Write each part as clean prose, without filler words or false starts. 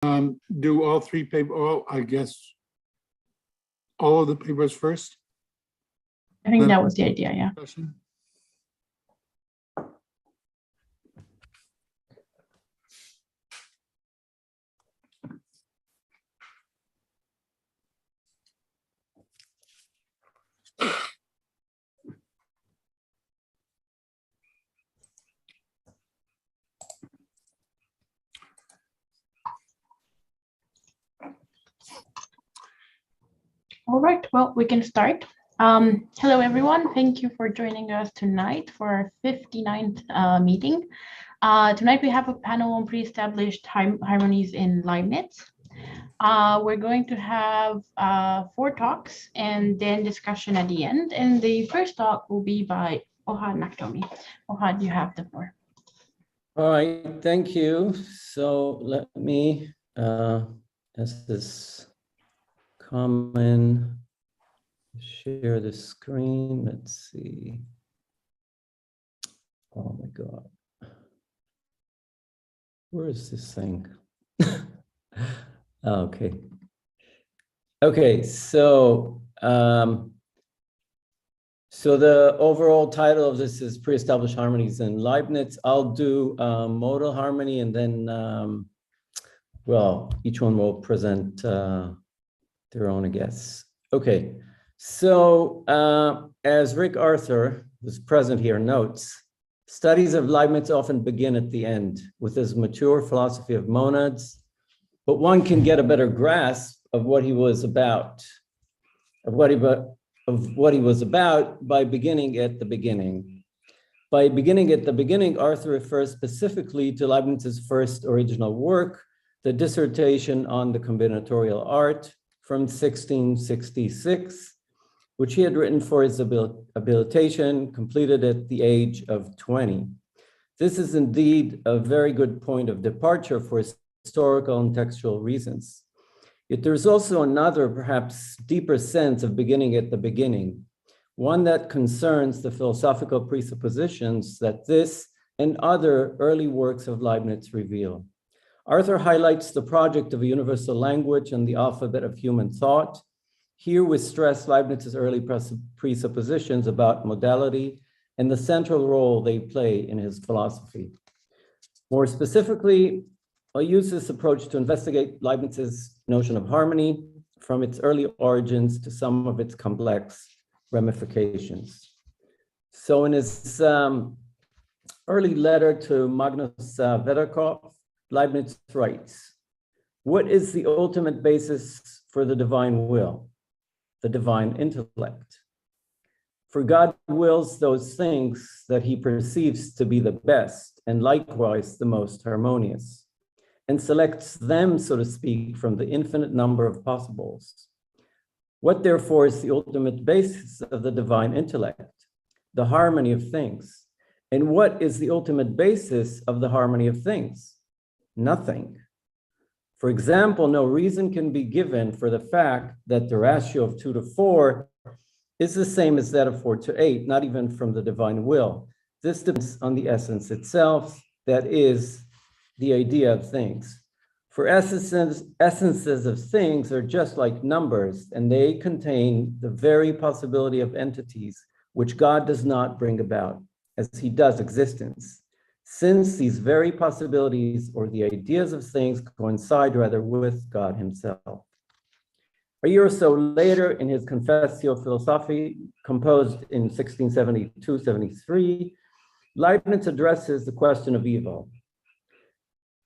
Do all three paper, oh, I guess, all of the papers first? I think Then that was the idea, yeah. discussion? All right, well, we can start. Hello, everyone. Thank you for joining us tonight for our 59th meeting. Tonight, we have a panel on pre-established harmonies in Leibniz. We're going to have 4 talks and then discussion at the end. And the first talk will be by Ohad Naktomi. Ohad, you have the floor. All right, thank you. So let me, as this common, share the screen. Let's see. Oh my God. Where is this thing? Okay. Okay, so the overall title of this is Pre-Established Harmonies in Leibniz. I'll do modal harmony and then, well, each one will present their own, I guess. Okay, so as Rick Arthur, who's present here, notes, studies of Leibniz often begin at the end with his mature philosophy of monads, but one can get a better grasp of what he was about, by beginning at the beginning. By beginning at the beginning, Arthur refers specifically to Leibniz's first original work, the dissertation on the combinatorial art from 1666, which he had written for his habilitation, completed at the age of 20. This is indeed a very good point of departure for historical and textual reasons. Yet there's also another, perhaps deeper sense of beginning at the beginning, one that concerns the philosophical presuppositions that this and other early works of Leibniz reveal. Arthur highlights the project of a universal language and the alphabet of human thought. Here we stress Leibniz's early presuppositions about modality and the central role they play in his philosophy. More specifically, I'll use this approach to investigate Leibniz's notion of harmony from its early origins to some of its complex ramifications. So in his early letter to Magnus Vederkopf, Leibniz writes, "What is the ultimate basis for the divine will? The divine intellect. For God wills those things that he perceives to be the best and likewise the most harmonious, and selects them, so to speak, from the infinite number of possibles. What therefore is the ultimate basis of the divine intellect? The harmony of things. And what is the ultimate basis of the harmony of things? Nothing. For example, no reason can be given for the fact that the ratio of 2 to 4 is the same as that of 4 to 8, not even from the divine will. This depends on the essence itself, that is, the idea of things. For essences of things are just like numbers, and they contain the very possibility of entities, which God does not bring about, as he does existence, since these very possibilities or the ideas of things coincide rather with God himself." A year or so later, in his Confessio Philosophiae, composed in 1672-73, Leibniz addresses the question of evil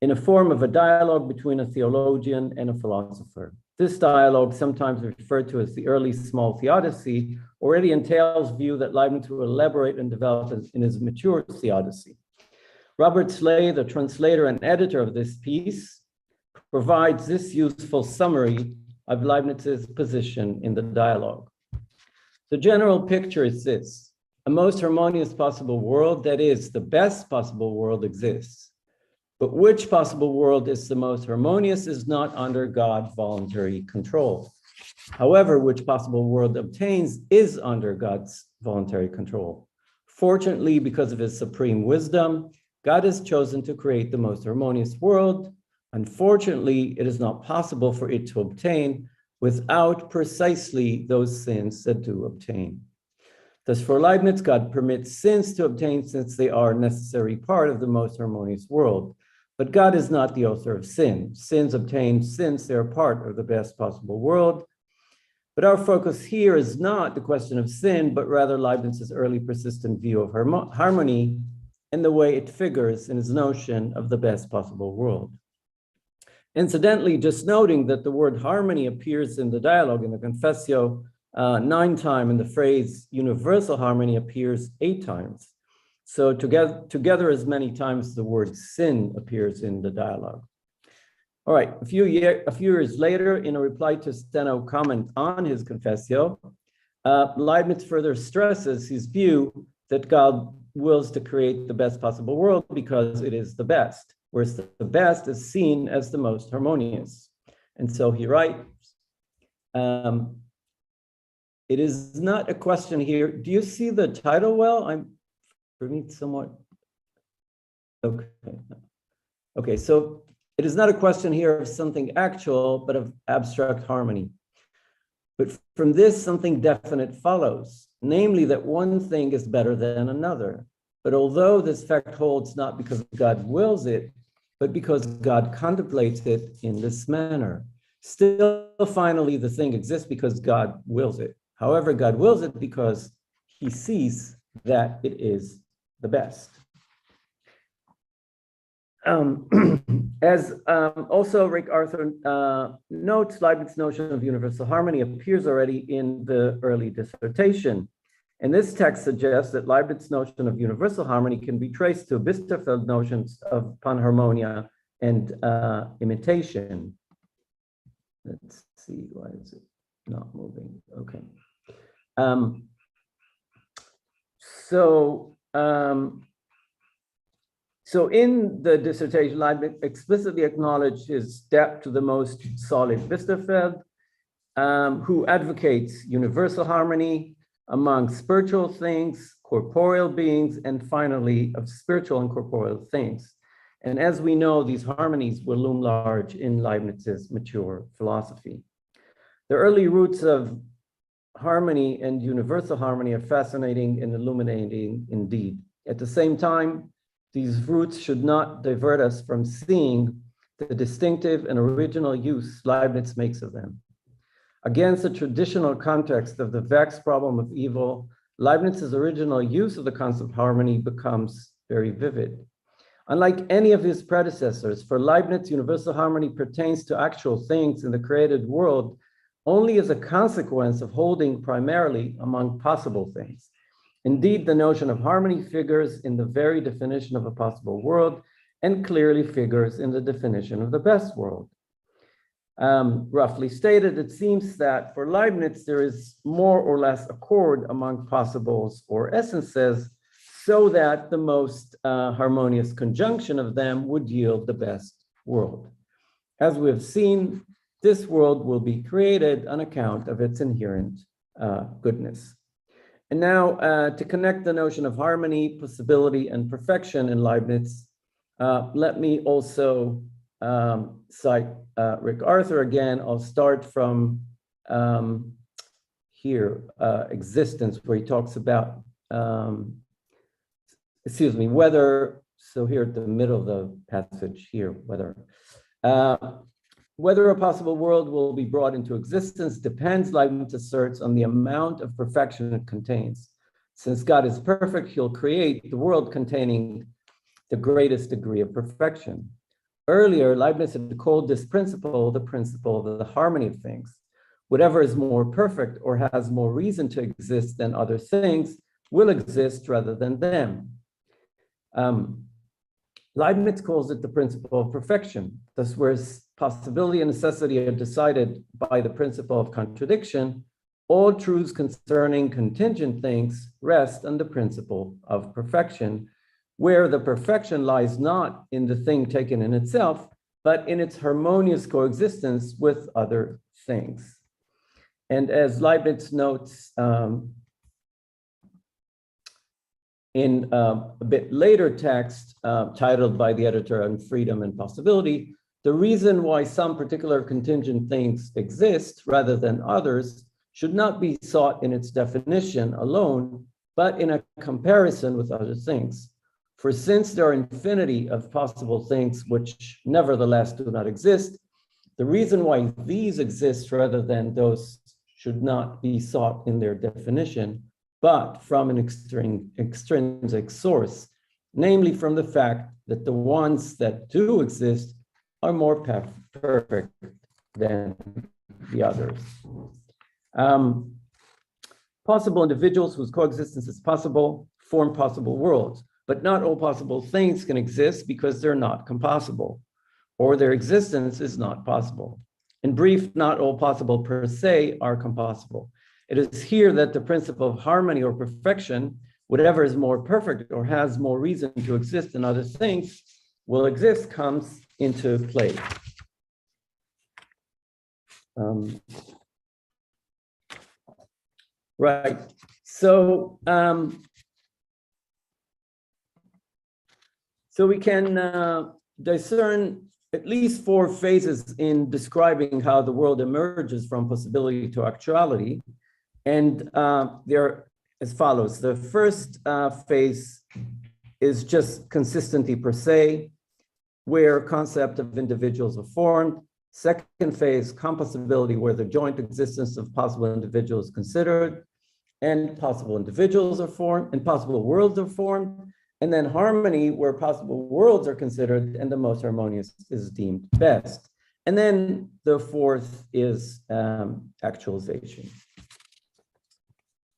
in a form of a dialogue between a theologian and a philosopher. This dialogue, sometimes referred to as the early small theodicy, already entails view that Leibniz will elaborate and develop in his mature theodicy. Robert Slay, the translator and editor of this piece, provides this useful summary of Leibniz's position in the dialogue. The general picture is this: a most harmonious possible world, that is, the best possible world, exists. But which possible world is the most harmonious is not under God's voluntary control. However, which possible world obtains is under God's voluntary control. Fortunately, because of his supreme wisdom, God has chosen to create the most harmonious world, Unfortunately, it is not possible for it to obtain without precisely those sins that do obtain. Thus, for Leibniz, God permits sins to obtain since they are a necessary part of the most harmonious world. But God is not the author of sin. Sins obtain since they're part of the best possible world. But our focus here is not the question of sin, but rather Leibniz's early persistent view of harmony and the way it figures in his notion of the best possible world. Incidentally, just noting that the word harmony appears in the dialogue in the Confessio 9 times, and the phrase universal harmony appears 8 times. So together as many times the word sin appears in the dialogue. All right, a few years later, in a reply to Steno comment on his Confessio, Leibniz further stresses his view that God wills to create the best possible world because it is the best, whereas the best is seen as the most harmonious. And so he writes, it is not a question here. Do you see the title well? For me, somewhat. Okay. Okay, so it is not a question here of something actual, but of abstract harmony. But from this, something definite follows, namely that one thing is better than another. But although this fact holds not because God wills it, but because God contemplates it in this manner, still finally the thing exists because God wills it. However, God wills it because he sees that it is the best. As also Rick Arthur notes, Leibniz's notion of universal harmony appears already in the early dissertation. And this text suggests that Leibniz's notion of universal harmony can be traced to Biesterfeld notions of panharmonia and imitation. Let's see, why is it not moving? Okay. So in the dissertation, Leibniz explicitly acknowledged his debt to the most solid Biesterfeld, who advocates universal harmony among spiritual things, corporeal beings, and finally of spiritual and corporeal things. And as we know, these harmonies will loom large in Leibniz's mature philosophy. The early roots of harmony and universal harmony are fascinating and illuminating indeed. At the same time, these roots should not divert us from seeing the distinctive and original use Leibniz makes of them. Against the traditional context of the vexed problem of evil, Leibniz's original use of the concept of harmony becomes very vivid. Unlike any of his predecessors, for Leibniz, universal harmony pertains to actual things in the created world only as a consequence of holding primarily among possible things. Indeed, the notion of harmony figures in the very definition of a possible world and clearly figures in the definition of the best world. Roughly stated, it seems that for Leibniz, there is more or less accord among possibles or essences so that the most harmonious conjunction of them would yield the best world. As we have seen, this world will be created on account of its inherent goodness. And now to connect the notion of harmony, possibility, and perfection in Leibniz, let me also cite Rick Arthur again. I'll start from here, existence, where he talks about, whether, so here at the middle of the passage here, whether a possible world will be brought into existence depends, Leibniz asserts, on the amount of perfection it contains. Since God is perfect, he'll create the world containing the greatest degree of perfection. Earlier, Leibniz had called this principle the principle of the harmony of things. Whatever is more perfect or has more reason to exist than other things will exist rather than them. Leibniz calls it the principle of perfection. Thus, whereas possibility and necessity are decided by the principle of contradiction, all truths concerning contingent things rest on the principle of perfection, where the perfection lies not in the thing taken in itself, but in its harmonious coexistence with other things. And as Leibniz notes in a bit later text titled by the editor on Freedom and Possibility, the reason why some particular contingent things exist rather than others should not be sought in its definition alone, but in a comparison with other things. For since there are infinity of possible things which nevertheless do not exist, the reason why these exist rather than those should not be sought in their definition, but from an extrinsic source, namely from the fact that the ones that do exist are more perfect than the others. Possible individuals whose coexistence is possible form possible worlds, but not all possible things can exist because they're not compossible, or their existence is not possible. In brief, not all possible per se are compossible. It is here that the principle of harmony or perfection, whatever is more perfect or has more reason to exist than other things will exist, comes into play. Right. So, so we can discern at least 4 phases in describing how the world emerges from possibility to actuality. And they're as follows. The first phase is just consistency per se, where concept of individuals are formed. Second phase, compossibility, where the joint existence of possible individuals is considered, and possible individuals are formed, and possible worlds are formed. And then harmony, where possible worlds are considered, and the most harmonious is deemed best. And then the fourth is actualization.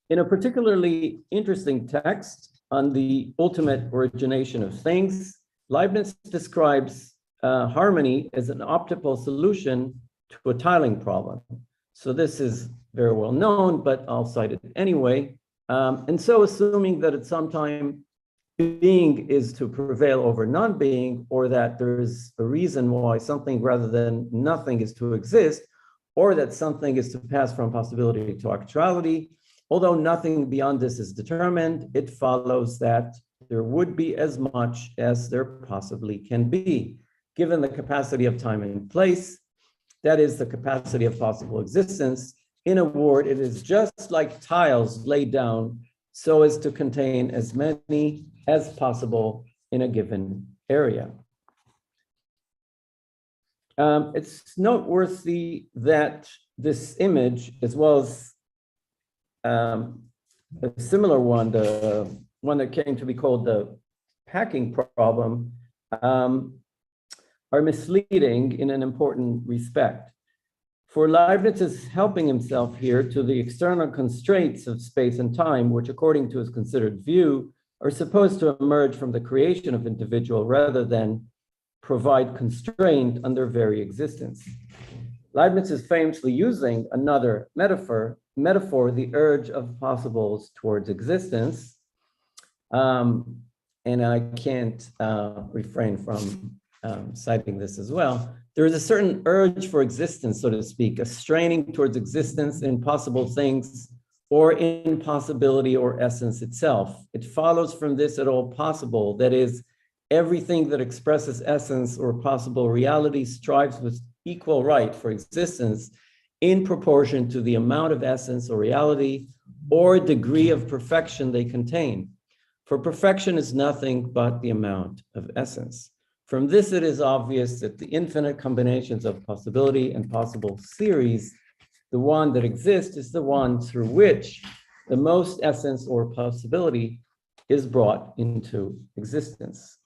In a particularly interesting text on the ultimate origination of things, Leibniz describes harmony as an optimal solution to a tiling problem. So this is very well known, but I'll cite it anyway. And so assuming that at some time being is to prevail over non-being, or that there's a reason why something rather than nothing is to exist, or that something is to pass from possibility to actuality, although nothing beyond this is determined, it follows that there would be as much as there possibly can be, given the capacity of time and place, that is the capacity of possible existence. In a word, it is just like tiles laid down so as to contain as many as possible in a given area. It's noteworthy that this image, as well as a similar one, the one that came to be called the packing problem, are misleading in an important respect. For Leibniz is helping himself here to the external constraints of space and time, which according to his considered view, are supposed to emerge from the creation of individual rather than provide constraint on their very existence. Leibniz is famously using another metaphor, the urge of possibles towards existence. And I can't refrain from citing this as well. There is a certain urge for existence, so to speak, a straining towards existence in possible things or in possibility or essence itself. It follows from this at all possible, that is, everything that expresses essence or possible reality strives with equal right for existence in proportion to the amount of essence or reality or degree of perfection they contain. For perfection is nothing but the amount of essence. From this, it is obvious that the infinite combinations of possibility and possible series, the one that exists is the one through which the most essence or possibility is brought into existence.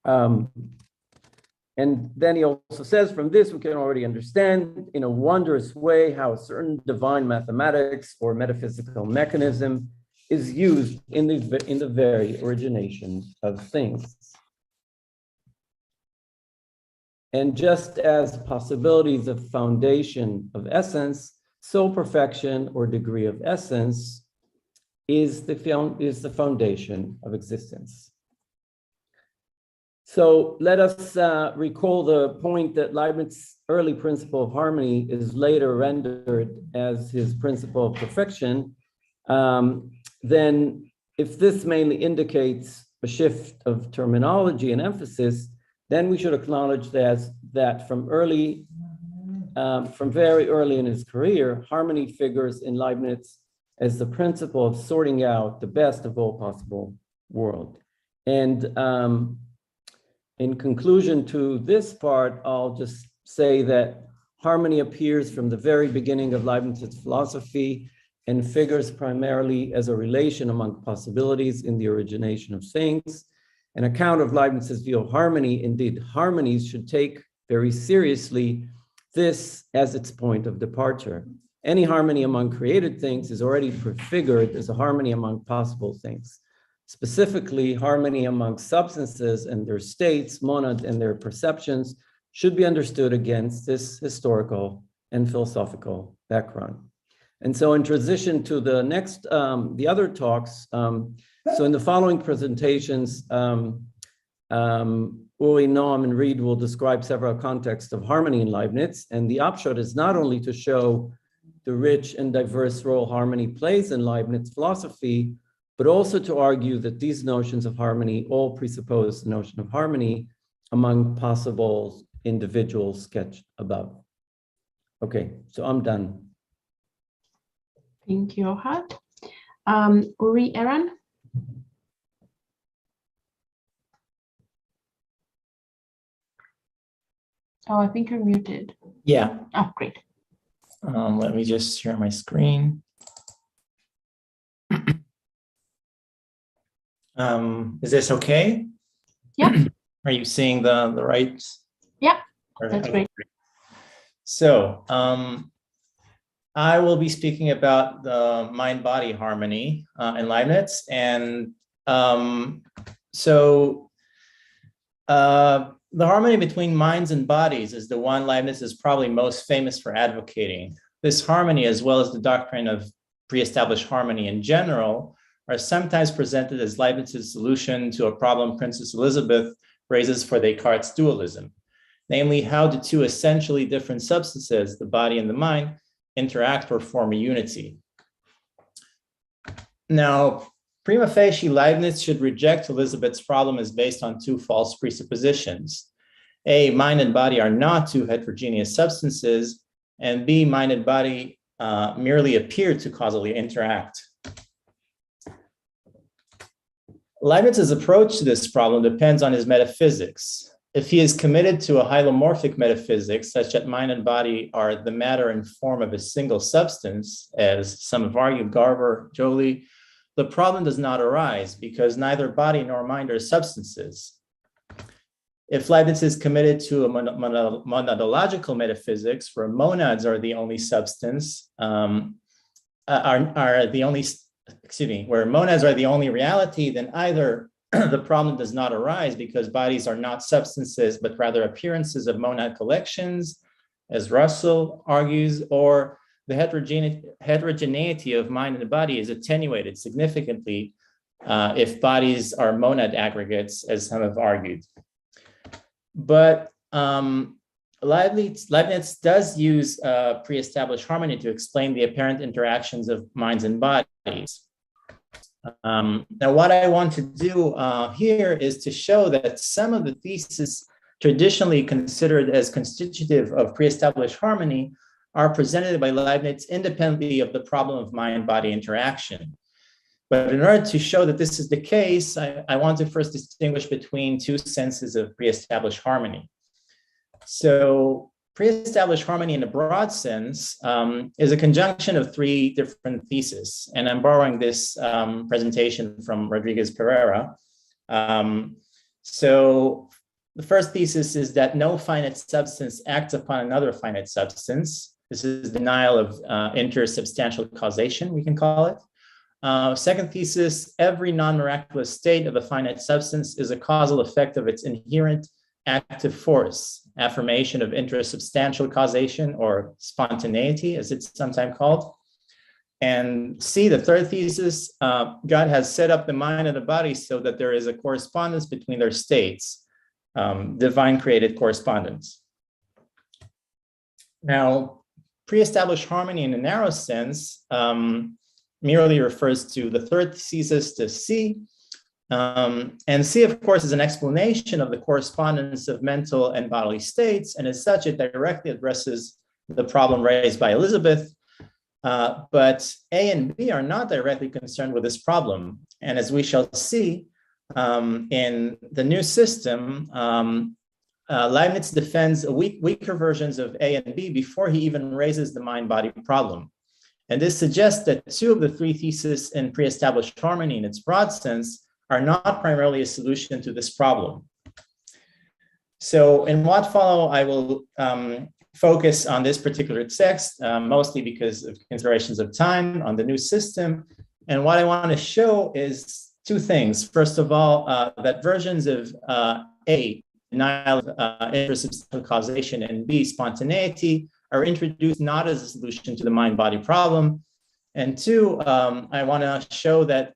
And then he also says, from this, we can already understand in a wondrous way how a certain divine mathematics or metaphysical mechanism is used in the very origination of things. And just as possibilities of foundation of essence, so perfection or degree of essence is the foundation of existence. So let us recall the point that Leibniz's early principle of harmony is later rendered as his principle of perfection. Then if this mainly indicates a shift of terminology and emphasis, then we should acknowledge that from very early in his career, harmony figures in Leibniz as the principle of sorting out the best of all possible world. And in conclusion to this part, I'll just say that harmony appears from the very beginning of Leibniz's philosophy and figures primarily as a relation among possibilities in the origination of things. An account of Leibniz's view of harmony, indeed, Harmonies should take very seriously this as its point of departure. Any harmony among created things is already prefigured as a harmony among possible things. Specifically, harmony among substances and their states, monads and their perceptions, should be understood against this historical and philosophical background. And so in transition to the next, the other talks, so in the following presentations, Uri, Noam, and Reed will describe several contexts of harmony in Leibniz. And the upshot is not only to show the rich and diverse role harmony plays in Leibniz philosophy, but also to argue that these notions of harmony all presuppose the notion of harmony among possible individuals sketched above. Okay, so I'm done. Thank you, Ohad. Uri, Eran? Oh, I think you're muted. Yeah. Oh, great. Let me just share my screen. Is this okay? Yeah. Are you seeing the right? Yeah, Perfect. that's great. So I will be speaking about the mind-body harmony in Leibniz. And the harmony between minds and bodies is the one Leibniz is probably most famous for advocating. This harmony, as well as the doctrine of pre-established harmony in general, are sometimes presented as Leibniz's solution to a problem Princess Elizabeth raises for Descartes' dualism, namely how the two essentially different substances, the body and the mind, interact or form a unity. Now, prima facie, Leibniz should reject Elizabeth's problem as based on two false presuppositions. A, mind and body are not two heterogeneous substances, and B, mind and body merely appear to causally interact. Leibniz's approach to this problem depends on his metaphysics. If he is committed to a hylomorphic metaphysics, such that mind and body are the matter and form of a single substance, as some have argued, Garver, Joly, the problem does not arise because neither body nor mind are substances. If Leibniz is committed to a monadological metaphysics, where monads are the only substance, where monads are the only reality, then either the problem does not arise because bodies are not substances, but rather appearances of monad collections, as Russell argues, or the heterogeneity of mind and body is attenuated significantly if bodies are monad aggregates, as some have argued. But Leibniz does use pre-established harmony to explain the apparent interactions of minds and bodies. Now, what I want to do here is to show that some of the theses traditionally considered as constitutive of pre-established harmony are presented by Leibniz independently of the problem of mind-body interaction. But in order to show that this is the case, I want to first distinguish between two senses of pre-established harmony. So pre-established harmony in a broad sense is a conjunction of three different theses. And I'm borrowing this presentation from Rodriguez Pereira. So the first thesis is that no finite substance acts upon another finite substance. This is denial of intersubstantial causation, we can call it. Second thesis, every non-miraculous state of a finite substance is a causal effect of its inherent active force, affirmation of intersubstantial causation or spontaneity, as it's sometimes called. And C, the third thesis, God has set up the mind and the body so that there is a correspondence between their states, divine created correspondence. Now, pre-established harmony in a narrow sense merely refers to the third thesis, to C, And C, of course, is an explanation of the correspondence of mental and bodily states. And as such, it directly addresses the problem raised by Elizabeth. But A and B are not directly concerned with this problem. And as we shall see, in the new system, Leibniz defends weaker versions of A and B before he even raises the mind-body problem. And this suggests that two of the three theses in pre-established harmony in its broad sense are not primarily a solution to this problem. So in what follow, I will focus on this particular text, mostly because of considerations of time on the new system. And what I want to show is two things. First of all, that versions of A, denial of intersubstantial causation, and B, spontaneity, are introduced not as a solution to the mind-body problem. And two, I want to show that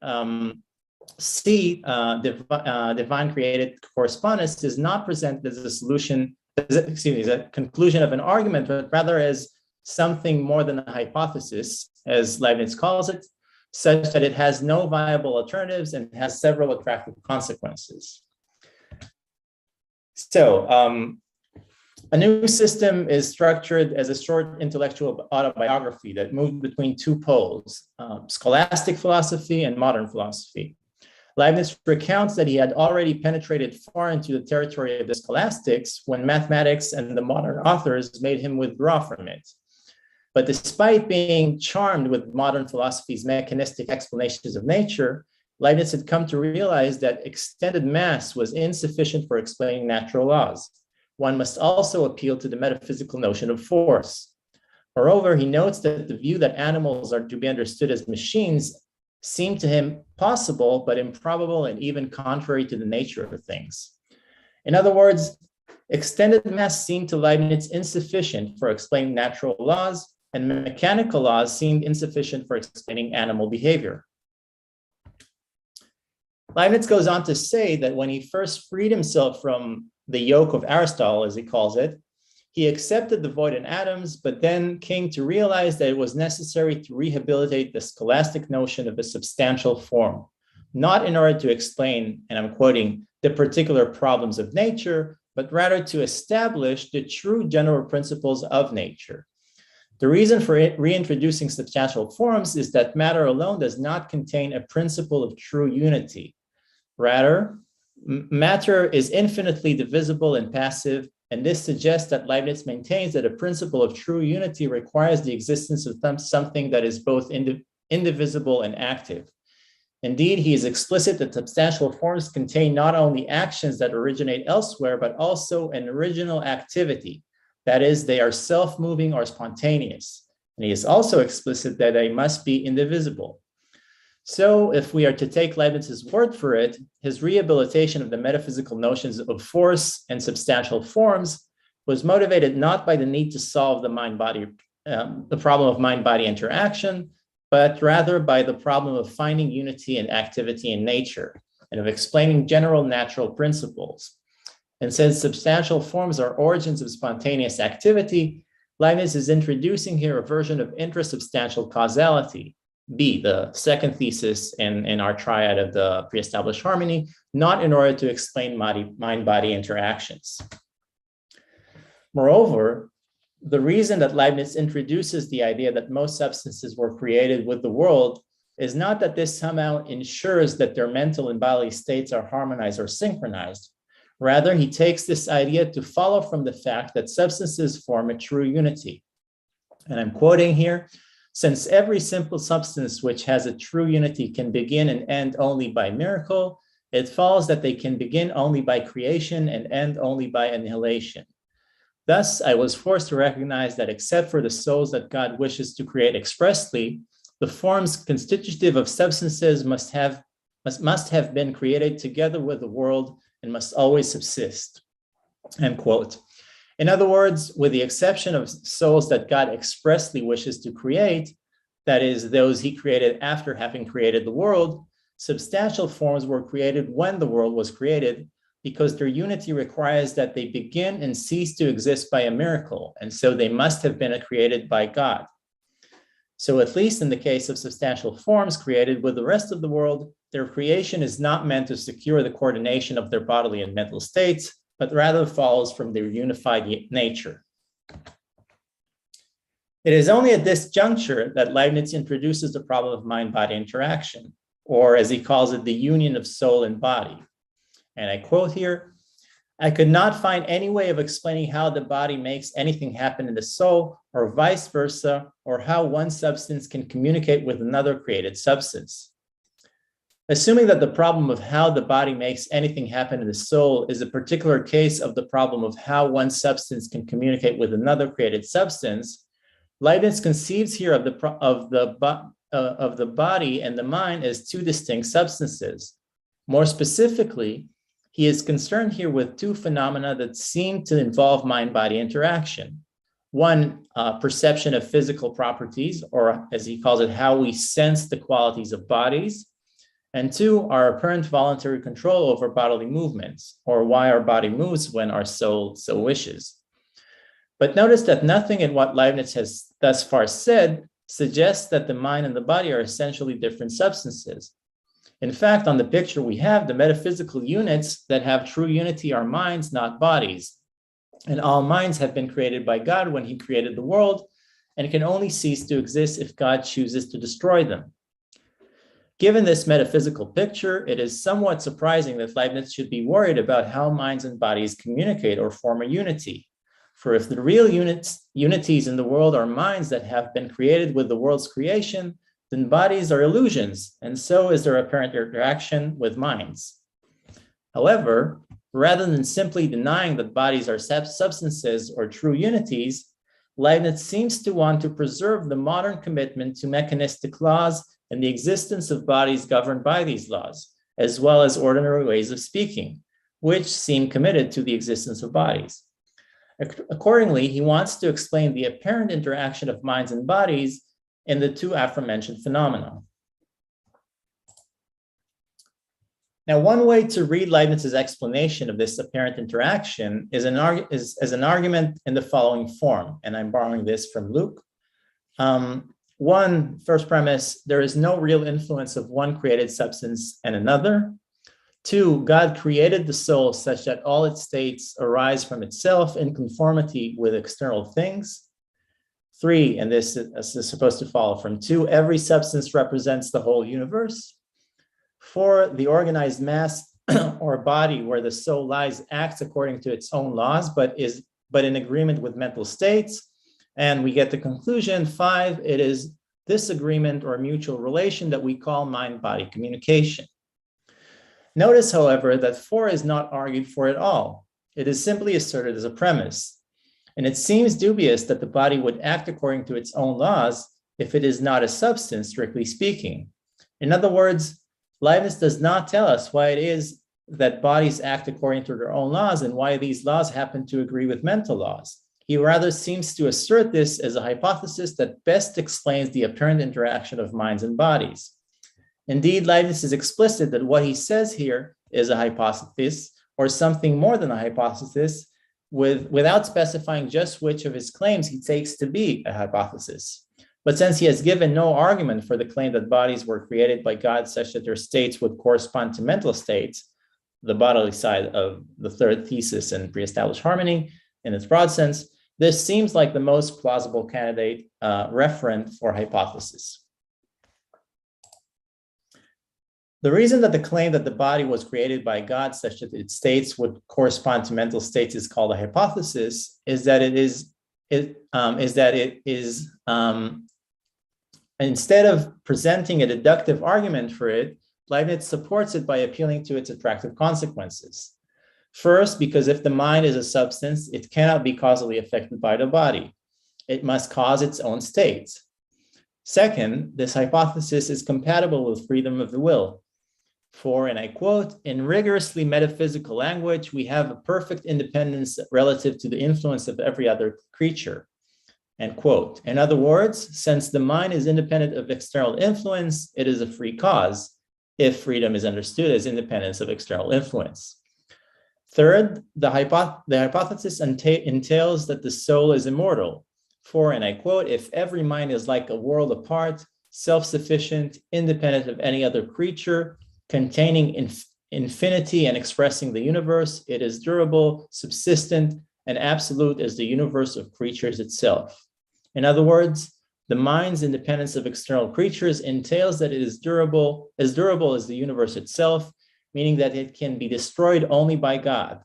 C, divine created correspondence, is not presented as a solution, as a conclusion of an argument, but rather as something more than a hypothesis, as Leibniz calls it, such that it has no viable alternatives and has several attractive consequences. So, a new system is structured as a short intellectual autobiography that moved between two poles, scholastic philosophy and modern philosophy. Leibniz recounts that he had already penetrated far into the territory of the scholastics when mathematics and the modern authors made him withdraw from it. But despite being charmed with modern philosophy's mechanistic explanations of nature, Leibniz had come to realize that extended mass was insufficient for explaining natural laws. One must also appeal to the metaphysical notion of force. Moreover, he notes that the view that animals are to be understood as machines seemed to him possible, but improbable and even contrary to the nature of things. In other words, extended mass seemed to Leibniz insufficient for explaining natural laws, and mechanical laws seemed insufficient for explaining animal behavior. Leibniz goes on to say that when he first freed himself from the yoke of Aristotle, as he calls it, he accepted the void in atoms, but then came to realize that it was necessary to rehabilitate the scholastic notion of a substantial form, not in order to explain, and I'm quoting, the particular problems of nature, but rather to establish the true general principles of nature. The reason for reintroducing substantial forms is that matter alone does not contain a principle of true unity. Rather, matter is infinitely divisible and passive, and this suggests that Leibniz maintains that a principle of true unity requires the existence of something that is both indivisible and active. Indeed, he is explicit that substantial forms contain not only actions that originate elsewhere, but also an original activity. That is, they are self-moving or spontaneous. And he is also explicit that they must be indivisible. So if we are to take Leibniz's word for it, his rehabilitation of the metaphysical notions of force and substantial forms was motivated not by the need to solve the problem of mind-body interaction, but rather by the problem of finding unity and activity in nature and of explaining general natural principles. And since substantial forms are origins of spontaneous activity, Leibniz is introducing here a version of intrasubstantial causality, B, the second thesis in our triad of the pre-established harmony, not in order to explain mind-body interactions. Moreover, the reason that Leibniz introduces the idea that most substances were created with the world is not that this somehow ensures that their mental and bodily states are harmonized or synchronized. Rather, he takes this idea to follow from the fact that substances form a true unity. And I'm quoting here, since every simple substance which has a true unity can begin and end only by miracle, it follows that they can begin only by creation and end only by annihilation. Thus, I was forced to recognize that except for the souls that God wishes to create expressly, the forms constitutive of substances must have been created together with the world and must always subsist, end quote. In other words, with the exception of souls that God expressly wishes to create, that is, those he created after having created the world, substantial forms were created when the world was created, because their unity requires that they begin and cease to exist by a miracle, and so they must have been created by God. So at least in the case of substantial forms created with the rest of the world, their creation is not meant to secure the coordination of their bodily and mental states, but rather follows from their unified nature. It is only at this juncture that Leibniz introduces the problem of mind-body interaction, or as he calls it, the union of soul and body. And I quote here, "I could not find any way of explaining how the body makes anything happen in the soul, or vice versa, or how one substance can communicate with another created substance." Assuming that the problem of how the body makes anything happen in the soul is a particular case of the problem of how one substance can communicate with another created substance, Leibniz conceives here of the body and the mind as two distinct substances. More specifically, he is concerned here with two phenomena that seem to involve mind-body interaction. One, perception of physical properties, or as he calls it, how we sense the qualities of bodies. And two, our apparent voluntary control over bodily movements, or why our body moves when our soul so wishes. But notice that nothing in what Leibniz has thus far said suggests that the mind and the body are essentially different substances. In fact, on the picture we have, the metaphysical units that have true unity are minds, not bodies. And all minds have been created by God when he created the world, and can only cease to exist if God chooses to destroy them. Given this metaphysical picture, it is somewhat surprising that Leibniz should be worried about how minds and bodies communicate or form a unity. For if the real unities in the world are minds that have been created with the world's creation, then bodies are illusions, and so is their apparent interaction with minds. However, rather than simply denying that bodies are substances or true unities, Leibniz seems to want to preserve the modern commitment to mechanistic laws and the existence of bodies governed by these laws, as well as ordinary ways of speaking, which seem committed to the existence of bodies. Accordingly, he wants to explain the apparent interaction of minds and bodies in the two aforementioned phenomena. Now, one way to read Leibniz's explanation of this apparent interaction is as an argument in the following form, and I'm borrowing this from Luke. First premise, there is no real influence of one created substance and another. 2, God created the soul such that all its states arise from itself in conformity with external things. 3, and this is supposed to follow from 2, every substance represents the whole universe. 4, the organized mass or body where the soul lies acts according to its own laws, but in agreement with mental states. And we get the conclusion. 5, it is this agreement or mutual relation that we call mind-body communication. Notice, however, that 4 is not argued for at all. It is simply asserted as a premise. And it seems dubious that the body would act according to its own laws if it is not a substance, strictly speaking. In other words, Leibniz does not tell us why it is that bodies act according to their own laws and why these laws happen to agree with mental laws. He rather seems to assert this as a hypothesis that best explains the apparent interaction of minds and bodies. Indeed, Leibniz is explicit that what he says here is a hypothesis, or something more than a hypothesis, without specifying just which of his claims he takes to be a hypothesis. But since he has given no argument for the claim that bodies were created by God such that their states would correspond to mental states, the bodily side of the third thesis in pre-established harmony in its broad sense, this seems like the most plausible candidate referent for hypothesis. The reason that the claim that the body was created by God such that its states would correspond to mental states is called a hypothesis is that instead of presenting a deductive argument for it, Leibniz supports it by appealing to its attractive consequences. First, because if the mind is a substance, it cannot be causally affected by the body. It must cause its own states. Second, this hypothesis is compatible with freedom of the will. For, and I quote, in rigorously metaphysical language, we have a perfect independence relative to the influence of every other creature, end quote. In other words, since the mind is independent of external influence, it is a free cause, if freedom is understood as independence of external influence. Third, the hypothesis entails that the soul is immortal. For, and I quote, if every mind is like a world apart, self-sufficient, independent of any other creature, containing infinity and expressing the universe. It is durable, subsistent, and absolute as the universe of creatures itself. In other words, the mind's independence of external creatures entails that it is durable as the universe itself, meaning that it can be destroyed only by God.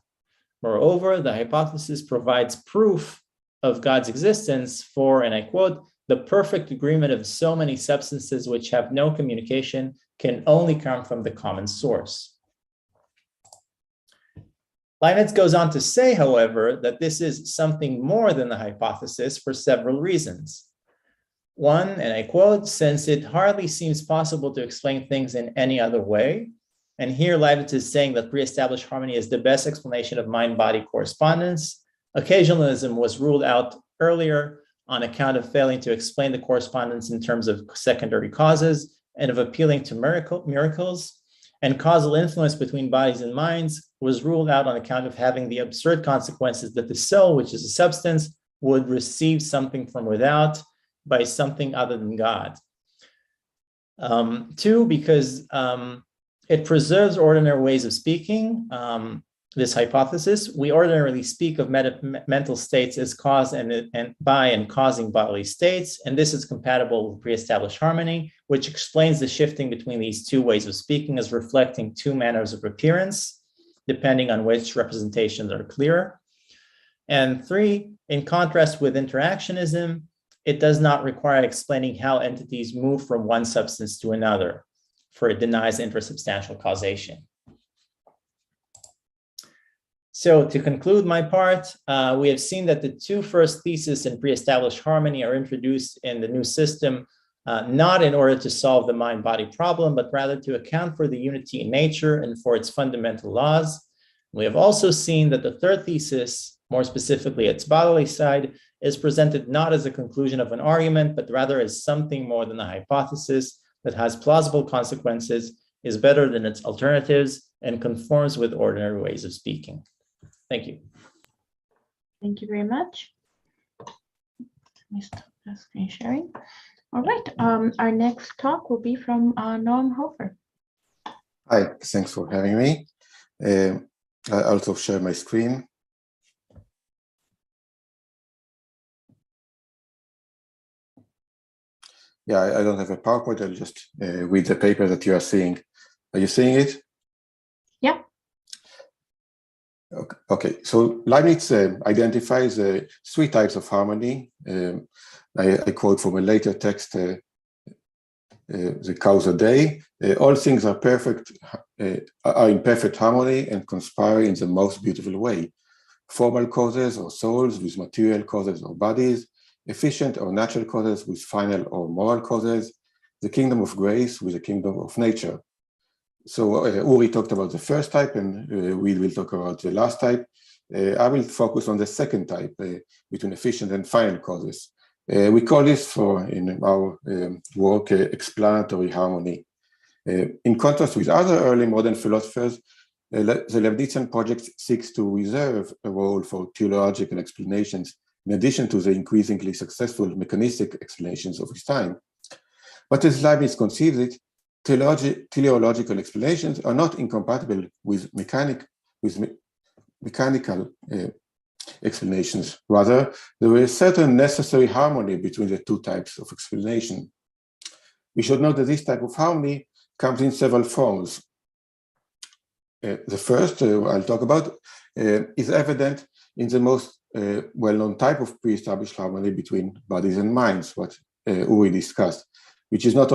Moreover, the hypothesis provides proof of God's existence for, and I quote, the perfect agreement of so many substances which have no communication can only come from the common source. Leibniz goes on to say, however, that this is something more than the hypothesis for several reasons. One, and I quote, since it hardly seems possible to explain things in any other way, and here Leibniz is saying that pre-established harmony is the best explanation of mind-body correspondence. Occasionalism was ruled out earlier on account of failing to explain the correspondence in terms of secondary causes and of appealing to miracles. And causal influence between bodies and minds was ruled out on account of having the absurd consequences that the soul, which is a substance, would receive something from without by something other than God. Two, because it preserves ordinary ways of speaking. This hypothesis, we ordinarily speak of mental states as cause and by and causing bodily states, and this is compatible with pre-established harmony, which explains the shifting between these two ways of speaking as reflecting two manners of appearance, depending on which representations are clearer. And three, in contrast with interactionism, it does not require explaining how entities move from one substance to another, for it denies intersubstantial causation. So to conclude my part, we have seen that the two first theses in pre-established harmony are introduced in the new system, not in order to solve the mind-body problem, but rather to account for the unity in nature and for its fundamental laws. We have also seen that the third thesis, more specifically its bodily side, is presented not as a conclusion of an argument, but rather as something more than a hypothesis that has plausible consequences, is better than its alternatives, and conforms with ordinary ways of speaking. Thank you. Thank you very much. Let me stop the screen sharing. All right, our next talk will be from Noam Hofer. Hi, thanks for having me. I also share my screen. Yeah, I don't have a PowerPoint. I'll just read the paper that you are seeing. Are you seeing it? Yeah. Okay. So Leibniz identifies three types of harmony. I quote from a later text, the causa Dei. All things are perfect, are in perfect harmony and conspire in the most beautiful way. Formal causes or souls with material causes or bodies, efficient or natural causes with final or moral causes, the kingdom of grace with the kingdom of nature. So Uri talked about the first type, and we will talk about the last type. I will focus on the second type, between efficient and final causes. We call this in our work, explanatory harmony. In contrast with other early modern philosophers, the Leibnizian project seeks to reserve a role for teleological explanations, in addition to the increasingly successful mechanistic explanations of his time. But as Leibniz conceives it, teleological explanations are not incompatible with mechanical explanations. Rather, there is a certain necessary harmony between the two types of explanation. We should note that this type of harmony comes in several forms. The first I'll talk about is evident in the most well-known type of pre-established harmony between bodies and minds, what Uri discussed, which is not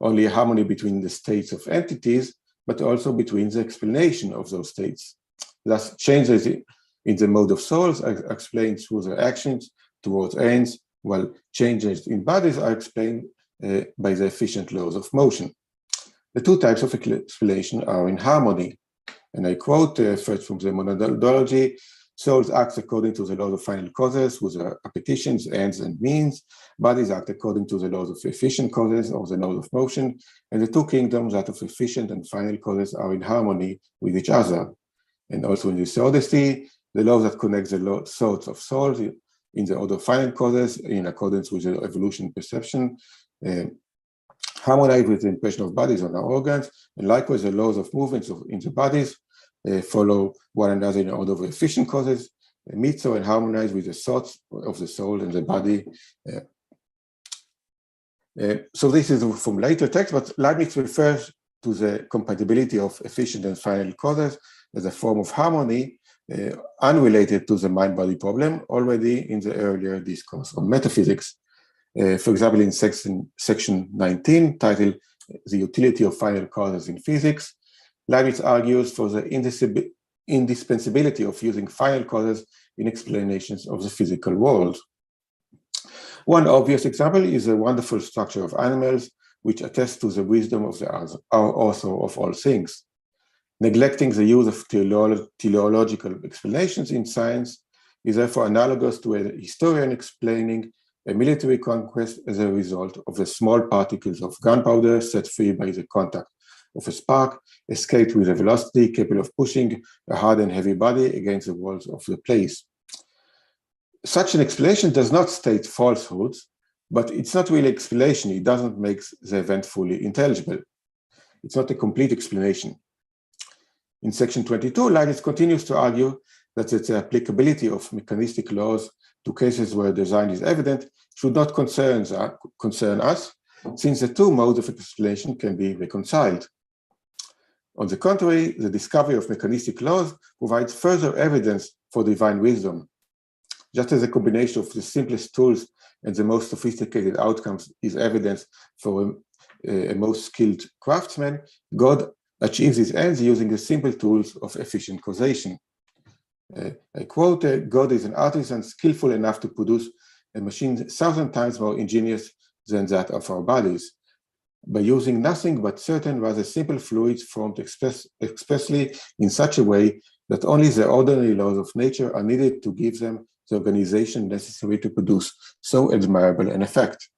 only a harmony between the states of entities, but also between the explanation of those states. Thus, changes in the mode of souls are explained through their actions towards ends, while changes in bodies are explained by the efficient laws of motion. The two types of explanation are in harmony. And I quote first from the monadology: souls act according to the laws of final causes with their appetitions, ends, and means. Bodies act according to the laws of efficient causes or the laws of motion. And the two kingdoms, that of efficient and final causes, are in harmony with each other. And also in the theodicy, the laws that connect the thoughts of souls in the order of final causes in accordance with the evolution perception harmonize with the impression of bodies on our organs, and likewise the laws of movements in the bodies follow one another in order of efficient causes, meet so and harmonize with the thoughts of the soul and the body. So this is from later text, but Leibniz refers to the compatibility of efficient and final causes as a form of harmony unrelated to the mind-body problem already in the earlier discourse on metaphysics. For example, in section 19, titled The Utility of Final Causes in Physics, Leibniz argues for the indispensability of using final causes in explanations of the physical world. One obvious example is the wonderful structure of animals, which attests to the wisdom of the author of all things. Neglecting the use of teleological explanations in science is therefore analogous to a historian explaining a military conquest as a result of the small particles of gunpowder set free by the contact of a spark, escaped with a velocity capable of pushing a hard and heavy body against the walls of the place. Such an explanation does not state falsehoods, but it's not really explanation. It doesn't make the event fully intelligible. It's not a complete explanation. In section 22, Leibniz continues to argue that the applicability of mechanistic laws to cases where design is evident should not concern us, since the two modes of explanation can be reconciled. On the contrary, the discovery of mechanistic laws provides further evidence for divine wisdom. Just as a combination of the simplest tools and the most sophisticated outcomes is evidence for a most skilled craftsman, God achieves his ends using the simple tools of efficient causation. I quote, God is an artisan skillful enough to produce a machine 1,000 times more ingenious than that of our bodies, by using nothing but certain rather simple fluids formed expressly in such a way that only the ordinary laws of nature are needed to give them the organization necessary to produce so admirable an effect.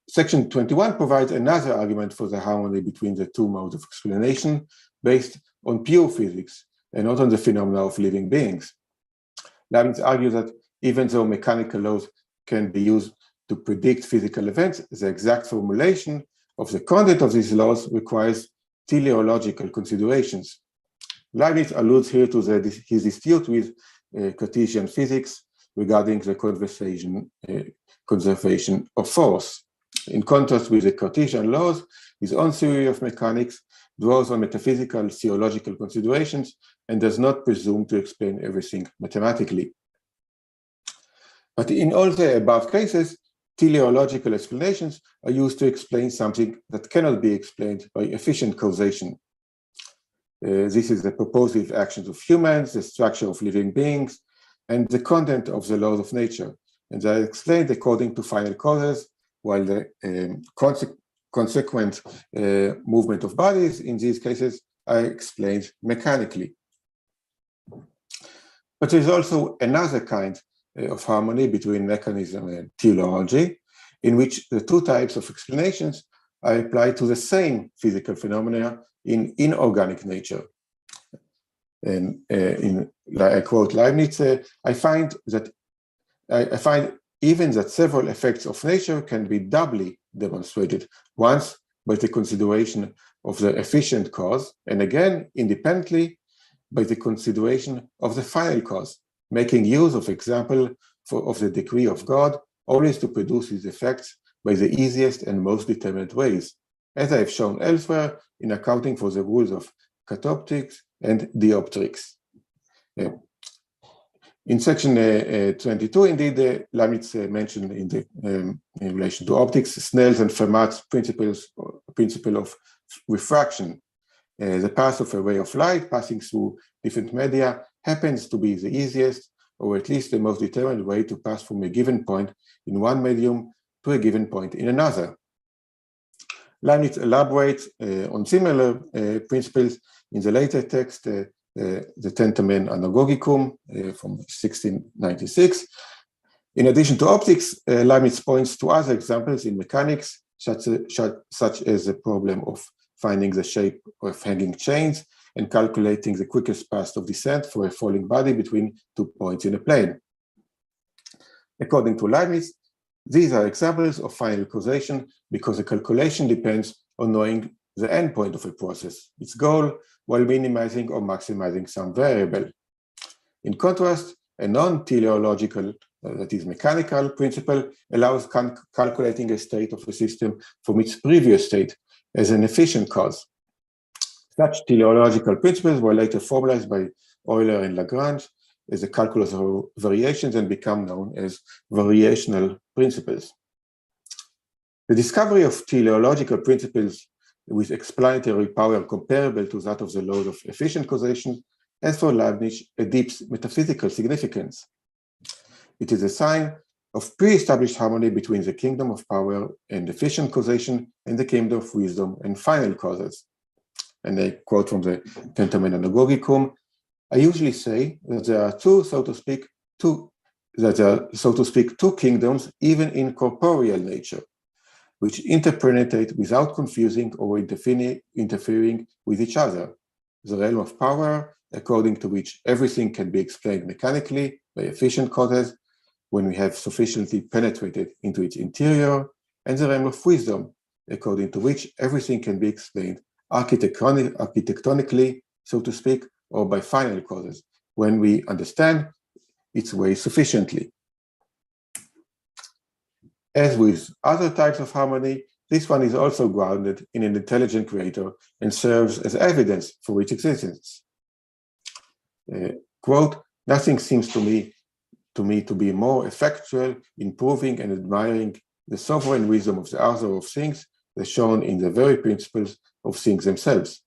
Section 21 provides another argument for the harmony between the two modes of explanation based on pure physics and not on the phenomena of living beings. Leibniz argues that even though mechanical laws can be used to predict physical events, the exact formulation of the content of these laws requires teleological considerations. Leibniz alludes here to his dispute with Cartesian physics regarding the conservation of force. In contrast with the Cartesian laws, his own theory of mechanics draws on metaphysical theological considerations and does not presume to explain everything mathematically. But in all the above cases, teleological explanations are used to explain something that cannot be explained by efficient causation. This is the purposive actions of humans, the structure of living beings, and the content of the laws of nature. And they are explained according to final causes, while the consequent movement of bodies in these cases are explained mechanically. But there's also another kind of harmony between mechanism and teleology, in which the two types of explanations are applied to the same physical phenomena in inorganic nature. And I quote Leibniz, I find even that several effects of nature can be doubly demonstrated, once by the consideration of the efficient cause, and again, independently, by the consideration of the final cause, making use of example of the decree of God, always to produce these effects by the easiest and most determined ways, as I have shown elsewhere in accounting for the rules of catoptrics and dioptrics. In section 22, indeed, Leibniz mentioned in relation to optics, Snell's and Fermat's principle of refraction. The path of a ray of light passing through different media happens to be the easiest, or at least the most determined way to pass from a given point in one medium to a given point in another. Leibniz elaborates on similar principles in the later text, the Tentamen Anagogicum from 1696. In addition to optics, Leibniz points to other examples in mechanics, such as the problem of finding the shape of hanging chains and calculating the quickest path of descent for a falling body between 2 points in a plane. According to Leibniz, These are examples of final causation because the calculation depends on knowing the endpoint of a process, its goal, while minimizing or maximizing some variable. In contrast, a non-teleological, that is mechanical principle, allows calculating a state of a system from its previous state as an efficient cause. Such teleological principles were later formalized by Euler and Lagrange as the calculus of variations and become known as variational principles. The discovery of teleological principles with explanatory power comparable to that of the laws of efficient causation has for Leibniz a deep metaphysical significance. It is a sign of pre-established harmony between the kingdom of power and efficient causation and the kingdom of wisdom and final causes. And I quote from the Tentamen Anagogicum, I usually say that there are two kingdoms, even in corporeal nature, which interpenetrate without confusing or interfering with each other. The realm of power, according to which everything can be explained mechanically by efficient causes, when we have sufficiently penetrated into its interior, and the realm of wisdom, according to which everything can be explained architectonically, so to speak, or by final causes, when we understand its way sufficiently. As with other types of harmony, this one is also grounded in an intelligent creator and serves as evidence for its existence. Quote, nothing seems to me to be more effectual in proving and admiring the sovereign wisdom of the author of things as shown in the very principles of things themselves.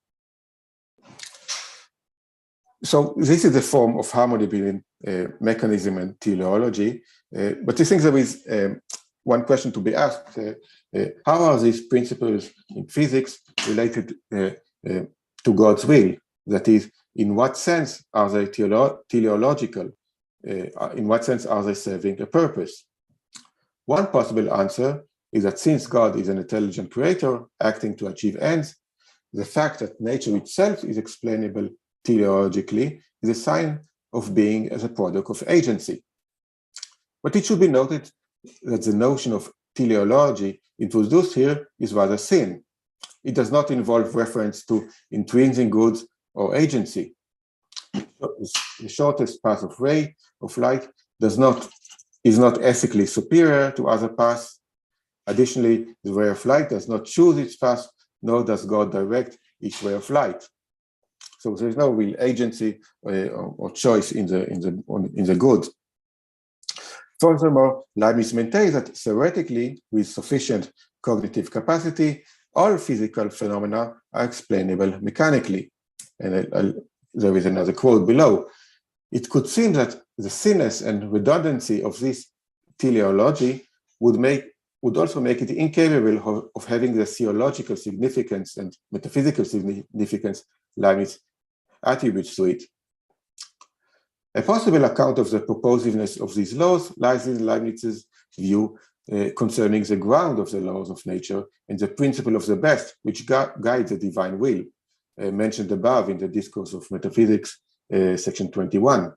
So this is a form of harmony between mechanism and teleology, but I think there is one question to be asked, how are these principles in physics related to God's will? That is, in what sense are they teleological? In what sense are they serving a purpose? One possible answer is that since God is an intelligent creator acting to achieve ends, the fact that nature itself is explainable teleologically is a sign of being as a product of agency. But it should be noted that the notion of teleology introduced here is rather thin. It does not involve reference to intrinsic goods or agency. The shortest path of ray of light is not ethically superior to other paths. Additionally, the ray of light does not choose its path, nor does God direct each ray of light. So there is no real agency or choice in the good. Furthermore, Leibniz maintains that theoretically, with sufficient cognitive capacity, all physical phenomena are explainable mechanically. And there is another quote below. It could seem that the thinness and redundancy of this teleology would also make it incapable of having the theological significance and metaphysical significance Leibniz attributes to it. A possible account of the purposiveness of these laws lies in Leibniz's view concerning the ground of the laws of nature and the principle of the best, which guides the divine will, mentioned above in the Discourse of Metaphysics, section 21.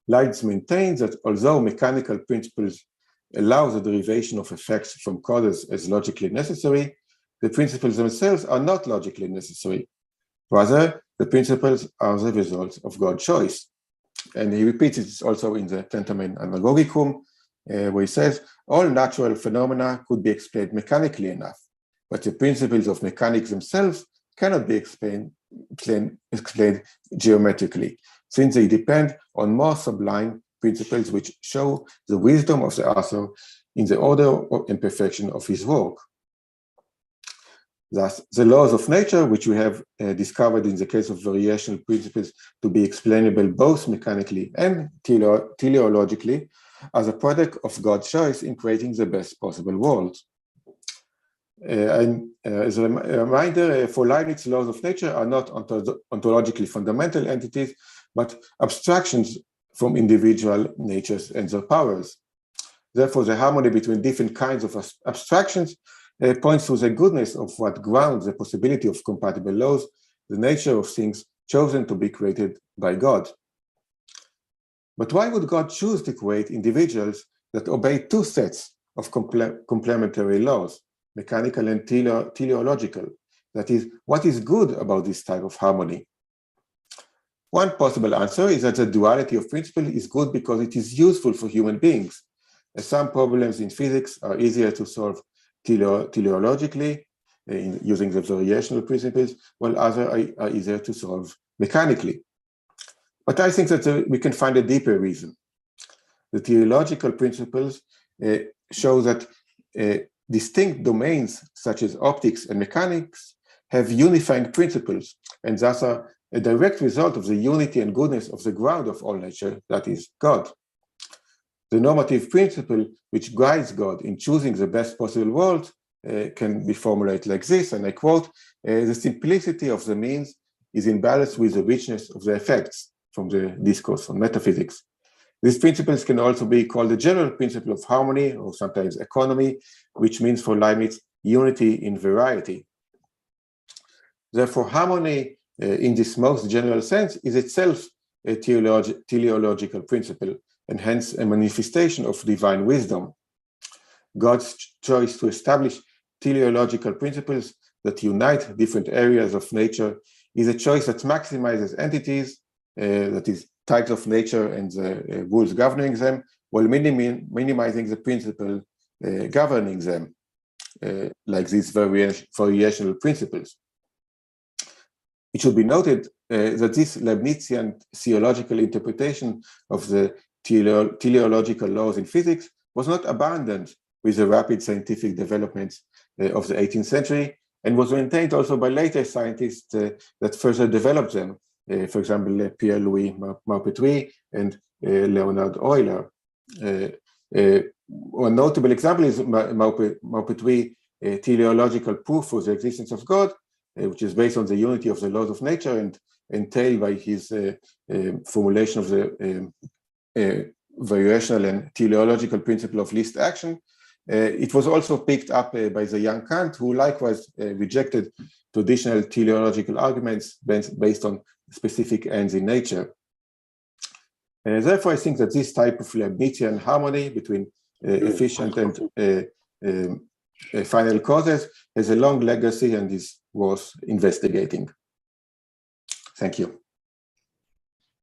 Leibniz maintains that although mechanical principles allow the derivation of effects from causes as logically necessary, the principles themselves are not logically necessary. Rather, the principles are the result of God's choice. And he repeats it also in the Tentamen Anagogicum, where he says, all natural phenomena could be explained mechanically enough, but the principles of mechanics themselves cannot be explained geometrically, since they depend on more sublime principles which show the wisdom of the author in the order and perfection of his work. Thus, the laws of nature, which we have discovered in the case of variational principles to be explainable both mechanically and teleologically, are the product of God's choice in creating the best possible world. And as a reminder, for Leibniz, laws of nature are not ontologically fundamental entities, but abstractions from individual natures and their powers. Therefore, the harmony between different kinds of abstractions points to the goodness of what grounds the possibility of compatible laws, the nature of things chosen to be created by God. But why would God choose to create individuals that obey two sets of complementary laws, mechanical and teleological. That is, what is good about this type of harmony? One possible answer is that the duality of principle is good because it is useful for human beings. Some problems in physics are easier to solve teleologically, using the variational principles, while others are easier to solve mechanically. But I think that we can find a deeper reason. The teleological principles show that distinct domains, such as optics and mechanics, have unifying principles, and thus are a direct result of the unity and goodness of the ground of all nature, that is, God. The normative principle which guides God in choosing the best possible world can be formulated like this, and I quote, the simplicity of the means is in balance with the richness of the effects, from the discourse on metaphysics. These principles can also be called the general principle of harmony, or sometimes economy, which means for Leibniz, unity in variety. Therefore, harmony in this most general sense is itself a teleological principle, and hence a manifestation of divine wisdom. God's choice to establish teleological principles that unite different areas of nature is a choice that maximizes entities, that is, types of nature and the rules governing them, while minimizing the principle governing them, like these variational principles. It should be noted that this Leibnizian theological interpretation of the teleological laws in physics was not abandoned with the rapid scientific developments of the 18th century, and was maintained also by later scientists that further developed them, for example, Pierre-Louis Maupertuis and Leonhard Euler. One notable example is Maupertuis' teleological proof for the existence of God, which is based on the unity of the laws of nature and entailed by his formulation of the variational and teleological principle of least action. It was also picked up by the young Kant, who likewise rejected traditional teleological arguments based on specific ends in nature. Therefore, I think that this type of Leibnizian harmony between efficient and final causes has a long legacy and is worth investigating. Thank you.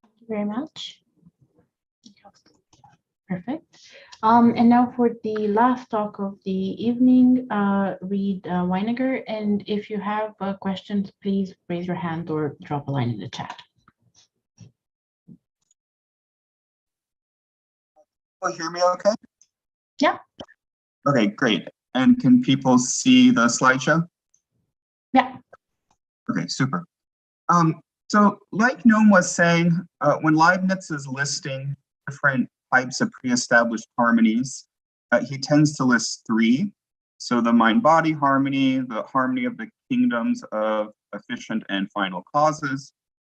Thank you very much. Perfect. And now for the last talk of the evening, Reid Weiniger. And if you have questions, please raise your hand or drop a line in the chat. Will you hear me okay? Yeah. Okay, great. And can people see the slideshow? Yeah. Okay, super. So like Noam was saying, when Leibniz is listing different types of pre-established harmonies, he tends to list three. So the mind-body harmony, the harmony of the kingdoms of efficient and final causes,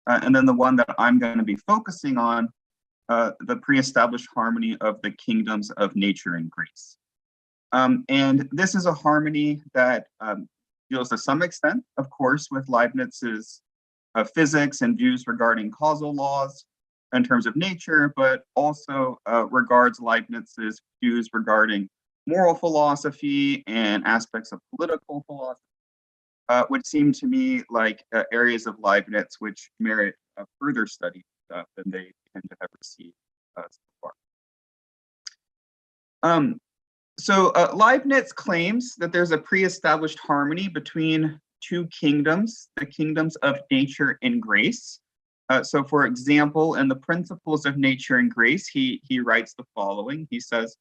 and then the one that I'm going to be focusing on, the pre-established harmony of the kingdoms of nature and grace. And this is a harmony that deals to some extent, of course, with Leibniz's physics and views regarding causal laws in terms of nature, but also regards Leibniz's views regarding moral philosophy and aspects of political philosophy, which seem to me like areas of Leibniz which merit further study than they tend to have received so far. So Leibniz claims that there's a pre-established harmony between two kingdoms, the kingdoms of nature and grace. So for example, in the Principles of Nature and Grace, he writes the following. He says,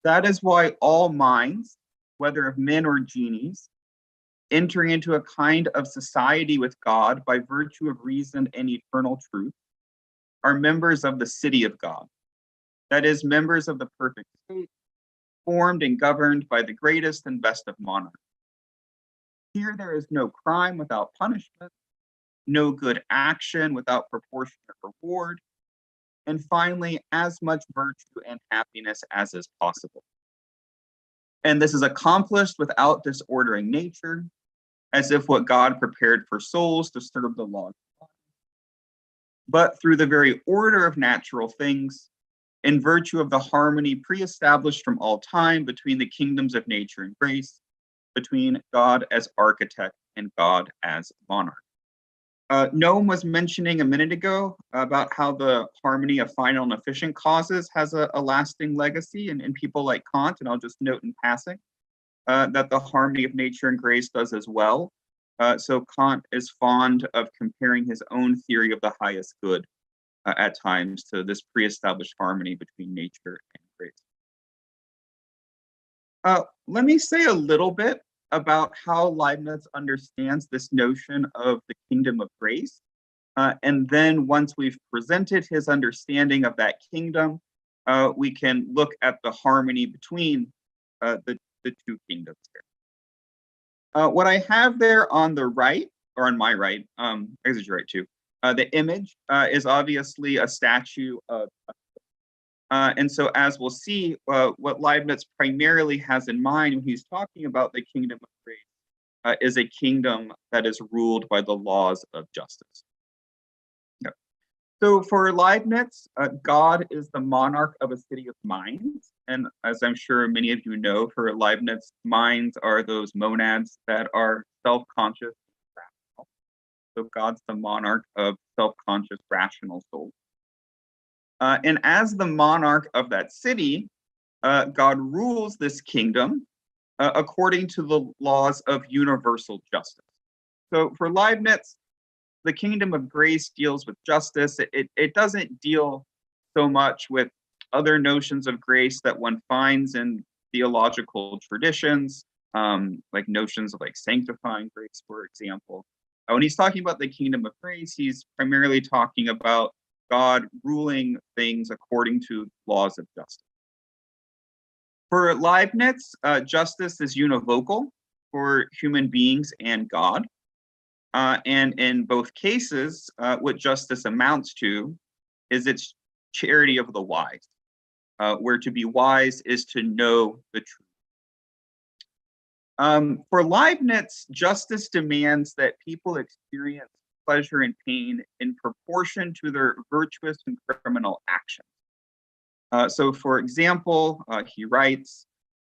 "That is why all minds, whether of men or genies, entering into a kind of society with God by virtue of reason and eternal truth, are members of the city of God. That is, members of the perfect state, formed and governed by the greatest and best of monarchs. Here there is no crime without punishment, no good action without proportionate reward, and finally, as much virtue and happiness as is possible. And this is accomplished without disordering nature, as if what God prepared for souls to serve the law of God, but through the very order of natural things, in virtue of the harmony pre-established from all time between the kingdoms of nature and grace, between God as architect and God as monarch. Noam was mentioning a minute ago about how the harmony of final and efficient causes has a lasting legacy in people like Kant, and I'll just note in passing that the harmony of nature and grace does as well. So Kant is fond of comparing his own theory of the highest good at times to this pre-established harmony between nature and grace. Let me say a little bit about how Leibniz understands this notion of the kingdom of grace. And then once we've presented his understanding of that kingdom, we can look at the harmony between the two kingdoms here. What I have there on the right, or on my right, I guess it's your right too, the image is obviously a statue of and so as we'll see, what Leibniz primarily has in mind when he's talking about the kingdom of grace is a kingdom that is ruled by the laws of justice. Yep. So for Leibniz, God is the monarch of a city of minds. And as I'm sure many of you know, for Leibniz, minds are those monads that are self-conscious, rational. So God's the monarch of self-conscious, rational souls. And as the monarch of that city, God rules this kingdom according to the laws of universal justice. So for Leibniz, the kingdom of grace deals with justice. It doesn't deal so much with other notions of grace that one finds in theological traditions, like notions of like sanctifying grace, for example. When he's talking about the kingdom of grace, he's primarily talking about God ruling things according to laws of justice. For Leibniz, justice is univocal for human beings and God. And in both cases, what justice amounts to is its charity of the wise, where to be wise is to know the truth. For Leibniz, justice demands that people experience pleasure and pain in proportion to their virtuous and criminal actions. So for example, he writes,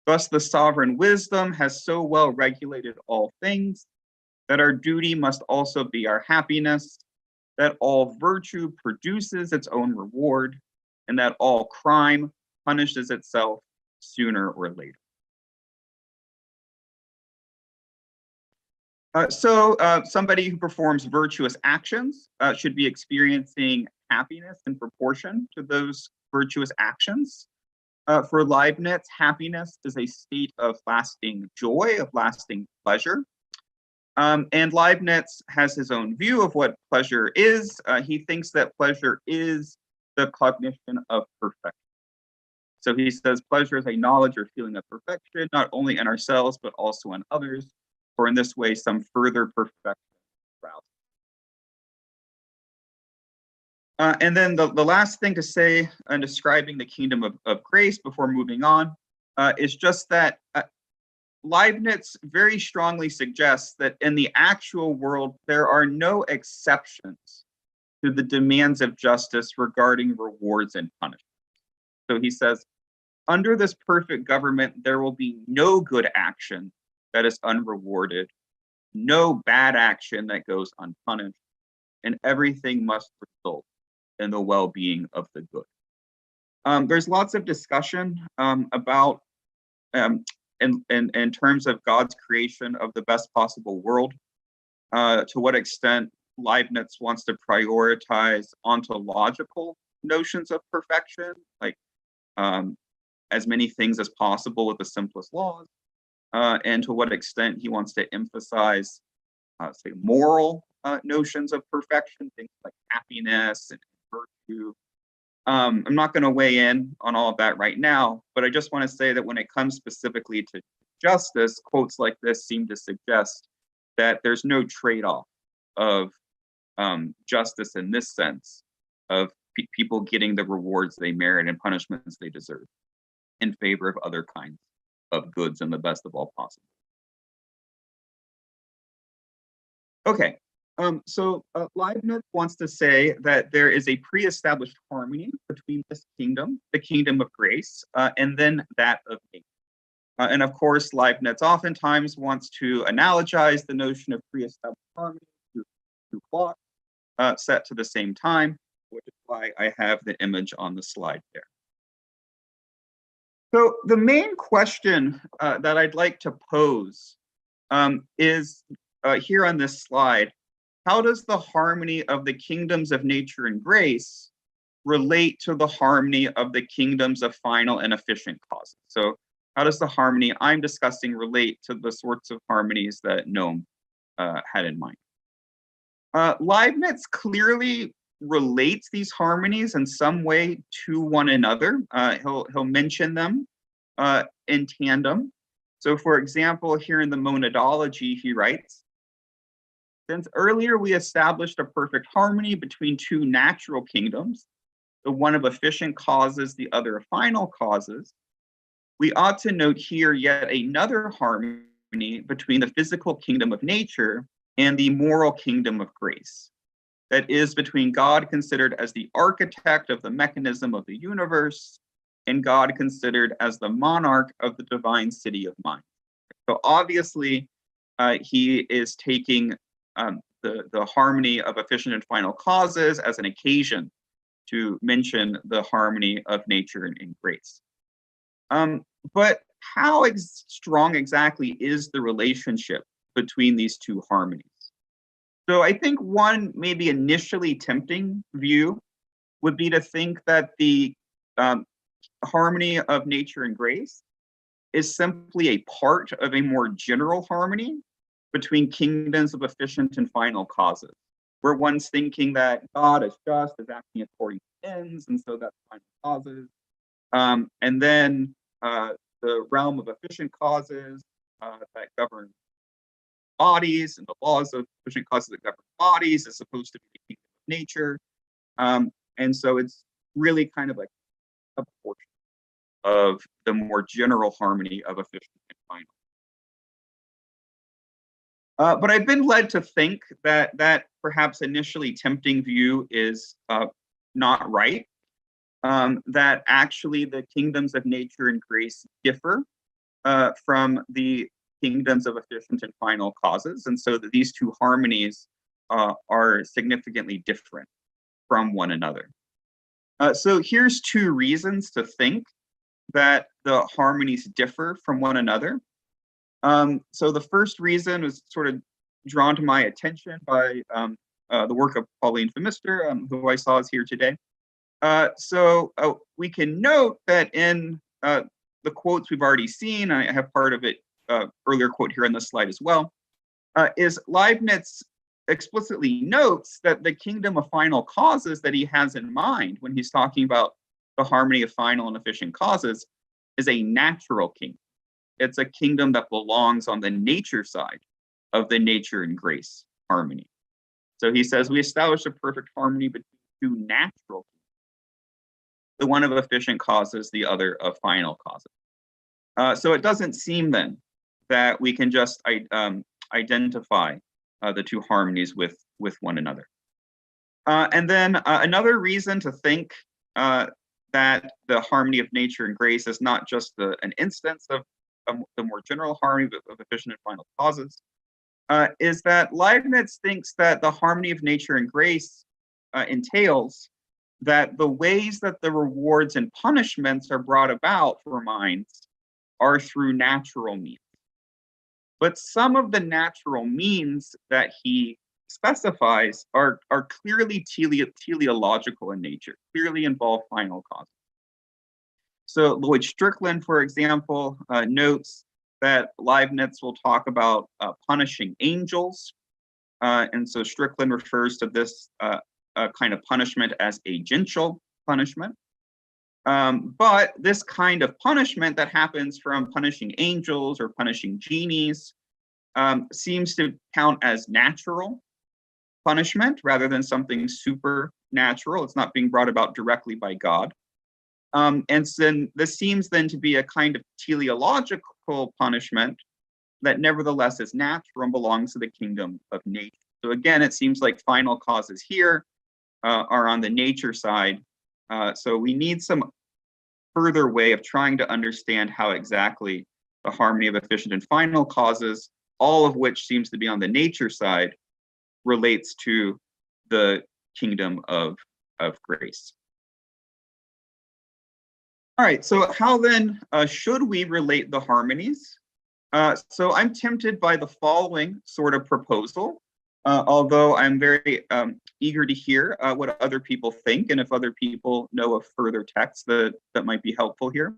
"Thus the sovereign wisdom has so well regulated all things that our duty must also be our happiness, that all virtue produces its own reward, and that all crime punishes itself sooner or later." Somebody who performs virtuous actions should be experiencing happiness in proportion to those virtuous actions. For Leibniz, happiness is a state of lasting joy, of lasting pleasure. And Leibniz has his own view of what pleasure is. He thinks that pleasure is the cognition of perfection. So he says pleasure is a knowledge or feeling of perfection, not only in ourselves, but also in others, or in this way, some further perfection. And then the last thing to say in describing the kingdom of grace before moving on is just that Leibniz very strongly suggests that in the actual world, there are no exceptions to the demands of justice regarding rewards and punishments. So he says, under this perfect government, there will be no good action that is unrewarded, no bad action that goes unpunished, and everything must result in the well-being of the good. There's lots of discussion about in terms of God's creation of the best possible world, to what extent Leibniz wants to prioritize ontological notions of perfection, like as many things as possible with the simplest laws, and to what extent he wants to emphasize, say, moral notions of perfection, things like happiness and virtue. I'm not going to weigh in on all of that right now, but I just want to say that when it comes specifically to justice, quotes like this seem to suggest that there's no trade-off of justice in this sense of people getting the rewards they merit and punishments they deserve in favor of other kinds of goods and the best of all possible. Okay, Leibniz wants to say that there is a pre-established harmony between this kingdom, the kingdom of grace, and then that of nature. And of course, Leibniz oftentimes wants to analogize the notion of pre-established harmony to two clocks set to the same time, which is why I have the image on the slide there. So the main question that I'd like to pose is here on this slide: how does the harmony of the kingdoms of nature and grace relate to the harmony of the kingdoms of final and efficient causes? So how does the harmony I'm discussing relate to the sorts of harmonies that Noam had in mind? Leibniz clearly relates these harmonies in some way to one another. He'll mention them in tandem. So for example, here in the Monadology, he writes, "Since earlier we established a perfect harmony between two natural kingdoms, the one of efficient causes, the other of final causes, we ought to note here yet another harmony between the physical kingdom of nature and the moral kingdom of grace. That is, between God considered as the architect of the mechanism of the universe and God considered as the monarch of the divine city of mind." So obviously, he is taking the harmony of efficient and final causes as an occasion to mention the harmony of nature and grace. But how strong exactly is the relationship between these two harmonies? So I think one maybe initially tempting view would be to think that the harmony of nature and grace is simply a part of a more general harmony between kingdoms of efficient and final causes, where one's thinking that God is just, is acting according to ends, and so that's final causes. And then the realm of efficient causes that govern bodies, and the laws of efficient causes that govern bodies is supposed to be the kingdom of nature. And so it's really kind of like a portion of the more general harmony of efficient and final. But I've been led to think that perhaps initially tempting view is not right, that actually the kingdoms of nature and grace differ from the kingdoms of efficient and final causes, and so that these two harmonies are significantly different from one another. So here's two reasons to think that the harmonies differ from one another. So the first reason was sort of drawn to my attention by the work of Pauline Femister, who I saw is here today. So we can note that in the quotes we've already seen, I have part of it, earlier quote here on this slide as well, is Leibniz explicitly notes that the kingdom of final causes that he has in mind when he's talking about the harmony of final and efficient causes is a natural kingdom. It's a kingdom that belongs on the nature side of the nature and grace harmony. So he says, we established a perfect harmony between two natural kingdoms, the one of efficient causes, the other of final causes. So it doesn't seem then that we can just identify the two harmonies with one another. And then another reason to think that the harmony of nature and grace is not just an instance of the more general harmony of efficient and final causes, is that Leibniz thinks that the harmony of nature and grace entails that the ways that the rewards and punishments are brought about for minds are through natural means. But some of the natural means that he specifies are clearly teleological in nature, clearly involve final causes. So Lloyd Strickland, for example, notes that Leibniz will talk about punishing angels. And so Strickland refers to this kind of punishment as agential punishment. But this kind of punishment that happens from punishing angels or punishing genies seems to count as natural punishment rather than something supernatural. It's not being brought about directly by God. And then this seems then to be a kind of teleological punishment that nevertheless is natural and belongs to the kingdom of nature. So again, it seems like final causes here are on the nature side. So we need some further way of trying to understand how exactly the harmony of efficient and final causes, all of which seems to be on the nature side, relates to the kingdom of grace. All right, so how then should we relate the harmonies? So I'm tempted by the following sort of proposal, although I'm very eager to hear what other people think and if other people know of further texts that might be helpful here.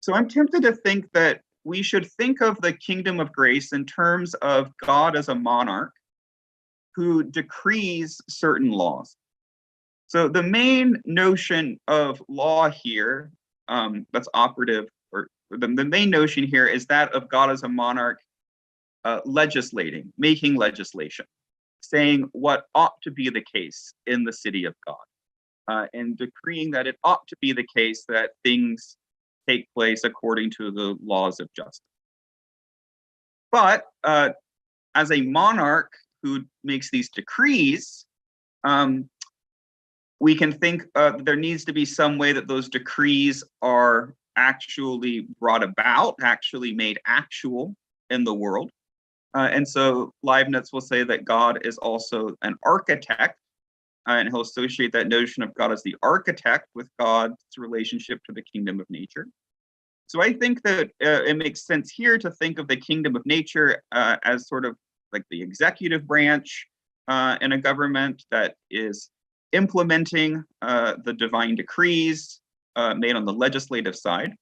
So I'm tempted to think that we should think of the kingdom of grace in terms of God as a monarch who decrees certain laws. So the main notion of law here that's operative, or the main notion here is that of God as a monarch legislating, making legislation, saying what ought to be the case in the city of God, and decreeing that it ought to be the case that things take place according to the laws of justice. But as a monarch who makes these decrees, we can think there needs to be some way that those decrees are actually brought about, actually made actual in the world. And so Leibniz will say that God is also an architect, and he'll associate that notion of God as the architect with God's relationship to the kingdom of nature. So I think that it makes sense here to think of the kingdom of nature as sort of like the executive branch in a government that is implementing the divine decrees made on the legislative side.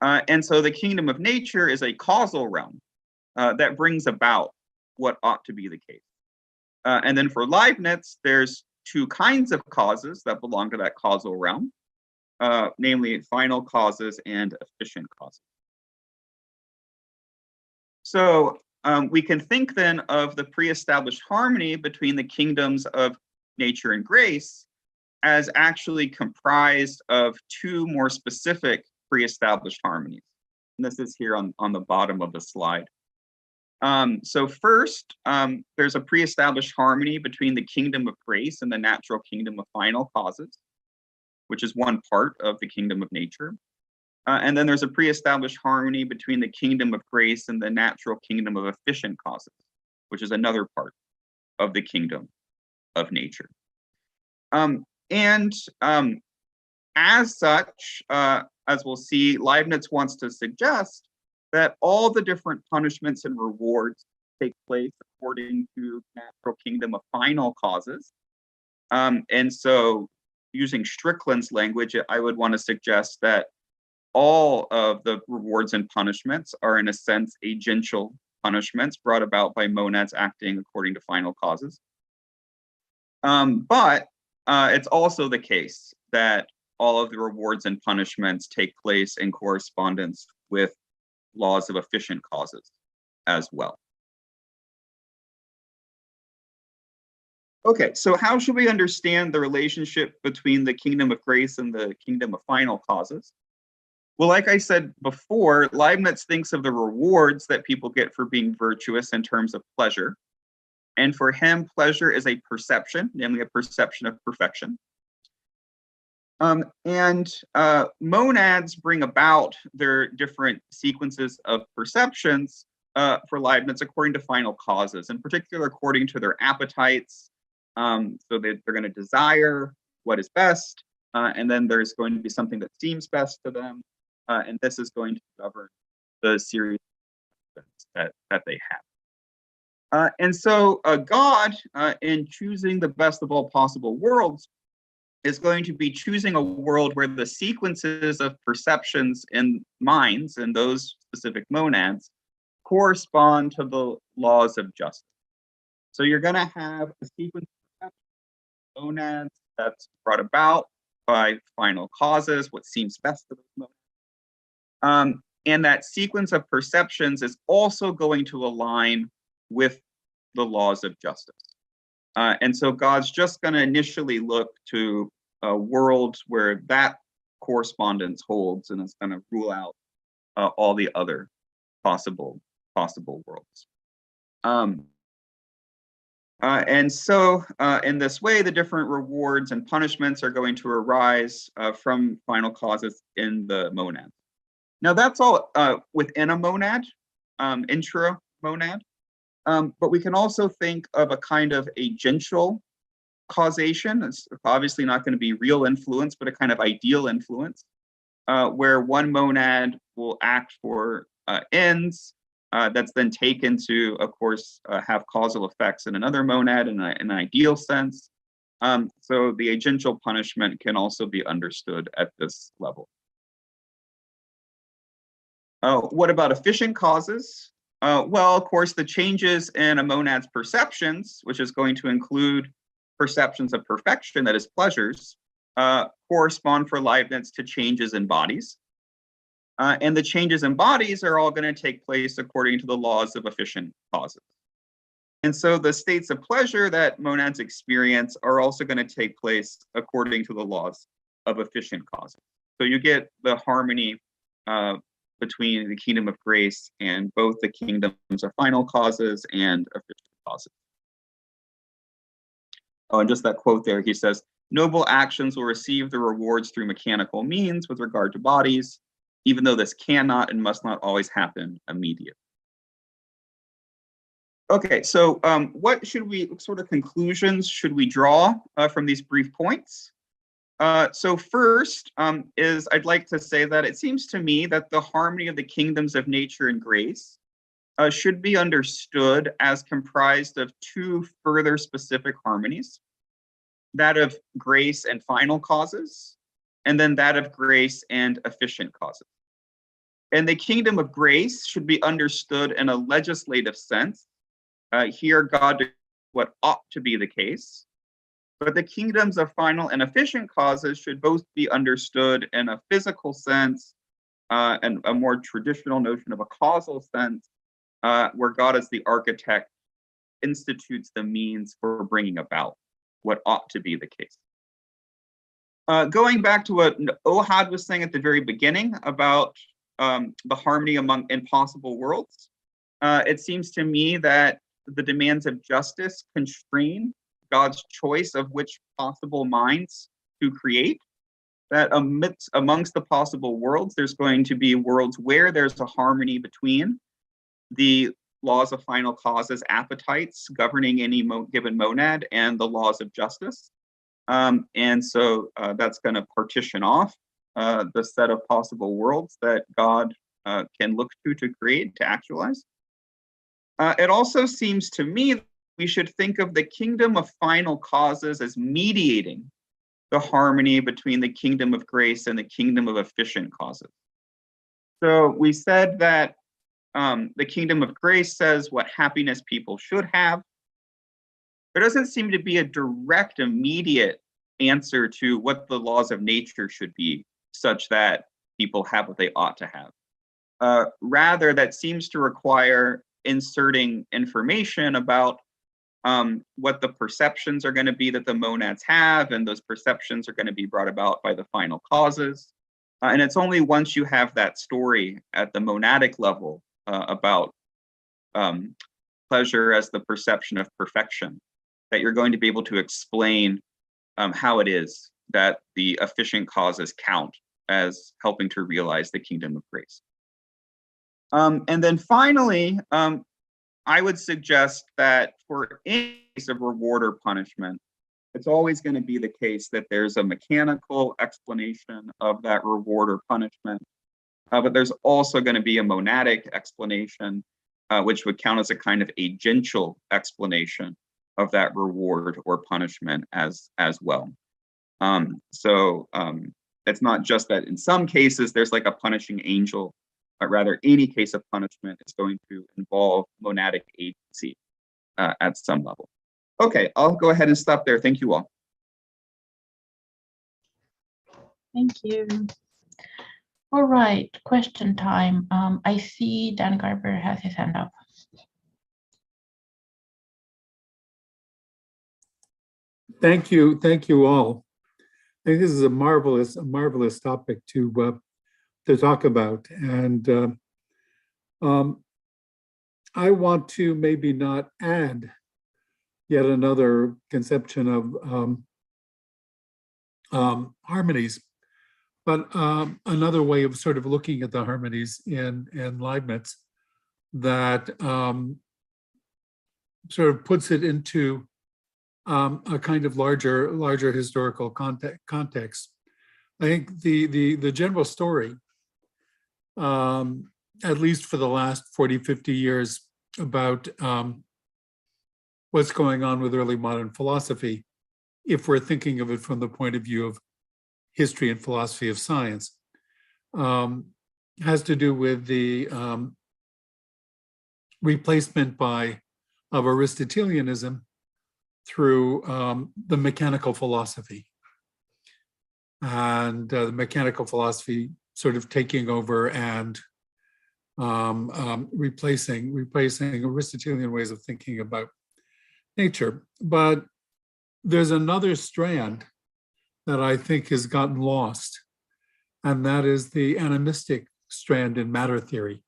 And so the kingdom of nature is a causal realm that brings about what ought to be the case. And then for Leibniz, there's two kinds of causes that belong to that causal realm, namely final causes and efficient causes. So we can think then of the pre-established harmony between the kingdoms of nature and grace as actually comprised of two more specific pre-established harmonies. And this is here on the bottom of the slide. So first, there's a pre-established harmony between the kingdom of grace and the natural kingdom of final causes, which is one part of the kingdom of nature. And then there's a pre-established harmony between the kingdom of grace and the natural kingdom of efficient causes, which is another part of the kingdom of nature. As such, as we'll see, Leibniz wants to suggest that all the different punishments and rewards take place according to natural kingdom of final causes. And so using Strickland's language, I would want to suggest that all of the rewards and punishments are in a sense agential punishments brought about by monads acting according to final causes. But it's also the case that all of the rewards and punishments take place in correspondence with laws of efficient causes as well. Okay, so how should we understand the relationship between the kingdom of grace and the kingdom of final causes? Well, like I said before, Leibniz thinks of the rewards that people get for being virtuous in terms of pleasure. And for him, pleasure is a perception, namely a perception of perfection. Monads bring about their different sequences of perceptions for Leibniz according to final causes, in particular according to their appetites. So they're going to desire what is best, and then there's going to be something that seems best to them, and this is going to govern the series that they have. And so God, in choosing the best of all possible worlds, is going to be choosing a world where the sequences of perceptions in minds and those specific monads correspond to the laws of justice. So you're going to have a sequence of monads that's brought about by final causes, what seems best to those monads. And that sequence of perceptions is also going to align with the laws of justice. And so God's just going to initially look to worlds where that correspondence holds, and it's going to rule out all the other possible worlds. And so in this way, the different rewards and punishments are going to arise from final causes in the monad. Now that's all within a monad, intra-monad, but we can also think of a kind of agential causation. It's obviously not going to be real influence, but a kind of ideal influence, where one monad will act for ends, that's then taken to, of course, have causal effects in another monad in an ideal sense. So the agential punishment can also be understood at this level. What about efficient causes? Well, of course, the changes in a monad's perceptions, which is going to include perceptions of perfection, that is pleasures, correspond for Leibniz to changes in bodies. And the changes in bodies are all going to take place according to the laws of efficient causes. And so the states of pleasure that monads experience are also going to take place according to the laws of efficient causes. So you get the harmony between the kingdom of grace and both the kingdoms of final causes and efficient causes. Oh, and just that quote there, he says, noble actions will receive the rewards through mechanical means with regard to bodies, even though this cannot and must not always happen immediately. Okay, so what sort of conclusions should we draw from these brief points? So first is I'd like to say that it seems to me that the harmony of the kingdoms of nature and grace should be understood as comprised of two further specific harmonies, that of grace and final causes, and then that of grace and efficient causes. And the kingdom of grace should be understood in a legislative sense. Here, God declares what ought to be the case. But the kingdoms of final and efficient causes should both be understood in a physical sense and a more traditional notion of a causal sense, where God as the architect institutes the means for bringing about what ought to be the case. Going back to what Ohad was saying at the very beginning about the harmony among impossible worlds, it seems to me that the demands of justice constrain God's choice of which possible minds to create. That amongst the possible worlds, there's going to be worlds where there's a harmony between the laws of final causes, appetites governing any given monad, and the laws of justice. And so that's going to partition off the set of possible worlds that God can look to create, to actualize. It also seems to me we should think of the kingdom of final causes as mediating the harmony between the kingdom of grace and the kingdom of efficient causes. So we said that the kingdom of grace says what happiness people should have. There doesn't seem to be a direct, immediate answer to what the laws of nature should be, such that people have what they ought to have. Rather, that seems to require inserting information about what the perceptions are going to be that the monads have, and those perceptions are going to be brought about by the final causes. And it's only once you have that story at the monadic level about pleasure as the perception of perfection that you're going to be able to explain how it is that the efficient causes count as helping to realize the kingdom of grace. And then finally, I would suggest that for any case of reward or punishment, it's always going to be the case that there's a mechanical explanation of that reward or punishment, but there's also going to be a monadic explanation, which would count as a kind of agential explanation of that reward or punishment as well. So it's not just that in some cases there's like a punishing angel, but rather any case of punishment is going to involve monadic agency at some level. Okay, I'll go ahead and stop there. Thank you all. Thank you. All right, question time. I see Dan Garber has his hand up. Thank you all. I think this is a marvelous topic to talk about, and I want to maybe not add yet another conception of harmonies. But another way of sort of looking at the harmonies in Leibniz that sort of puts it into a kind of larger historical context. I think the general story, at least for the last 40, 50 years, about what's going on with early modern philosophy, if we're thinking of it from the point of view of history and philosophy of science, has to do with the replacement of Aristotelianism through the mechanical philosophy. And the mechanical philosophy sort of taking over and replacing Aristotelian ways of thinking about nature. But there's another strand that I think has gotten lost, and that is the animistic strand in matter theory,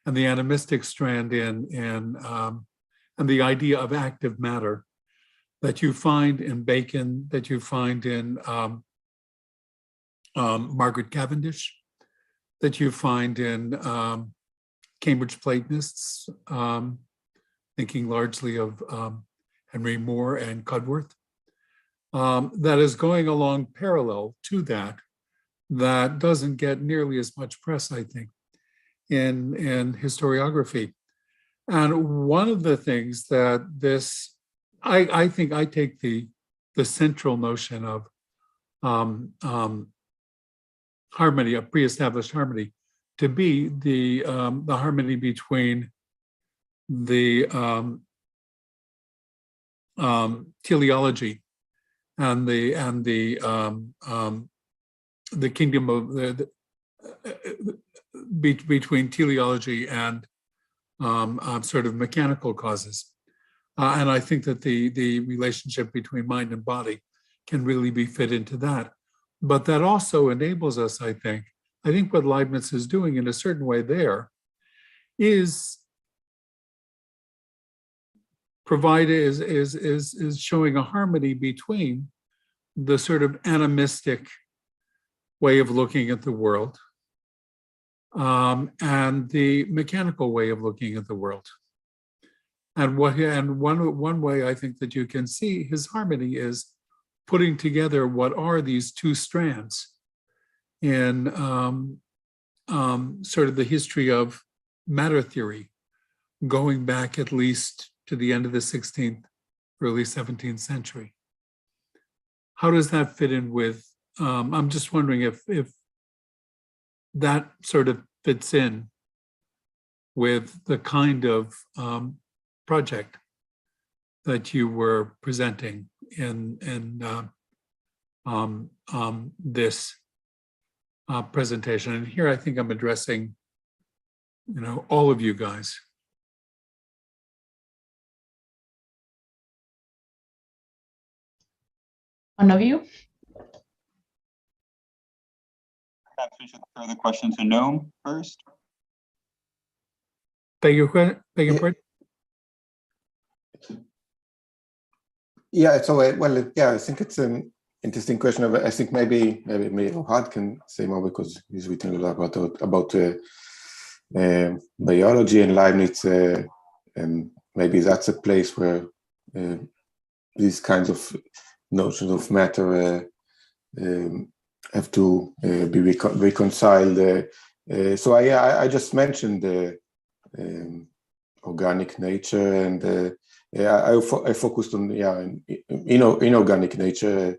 and the animistic strand and the idea of active matter that you find in Bacon, that you find in Margaret Cavendish, that you find in Cambridge Platonists, thinking largely of Henry Moore and Cudworth, that is going along parallel to that doesn't get nearly as much press, I think, in historiography. And one of the things that this, I think I take the central notion of harmony, a pre-established harmony, to be the harmony between the teleology and the kingdom of between teleology and sort of mechanical causes. And I think that the relationship between mind and body can really be fit into that. But that also enables us, I think what Leibniz is doing in a certain way there is is showing a harmony between the sort of animistic way of looking at the world and the mechanical way of looking at the world. And one way I think that you can see his harmony is putting together what are these two strands in sort of the history of matter theory, going back at least to the end of the 16th, early 17th century. How does that fit in with, I'm just wondering if that sort of fits in with the kind of project that you were presenting in this presentation. And here I think I'm addressing, all of you guys. One of you? Perhaps we should throw the question to Noam first. Beg your pardon? Yeah, it's all right. Well, yeah, I think it's an interesting question. I think maybe Ohad can say more because he's written a lot about biology and Leibniz, and maybe that's a place where these kinds of notions of matter have to be reconciled. So I just mentioned organic nature, and I focused on inorganic nature.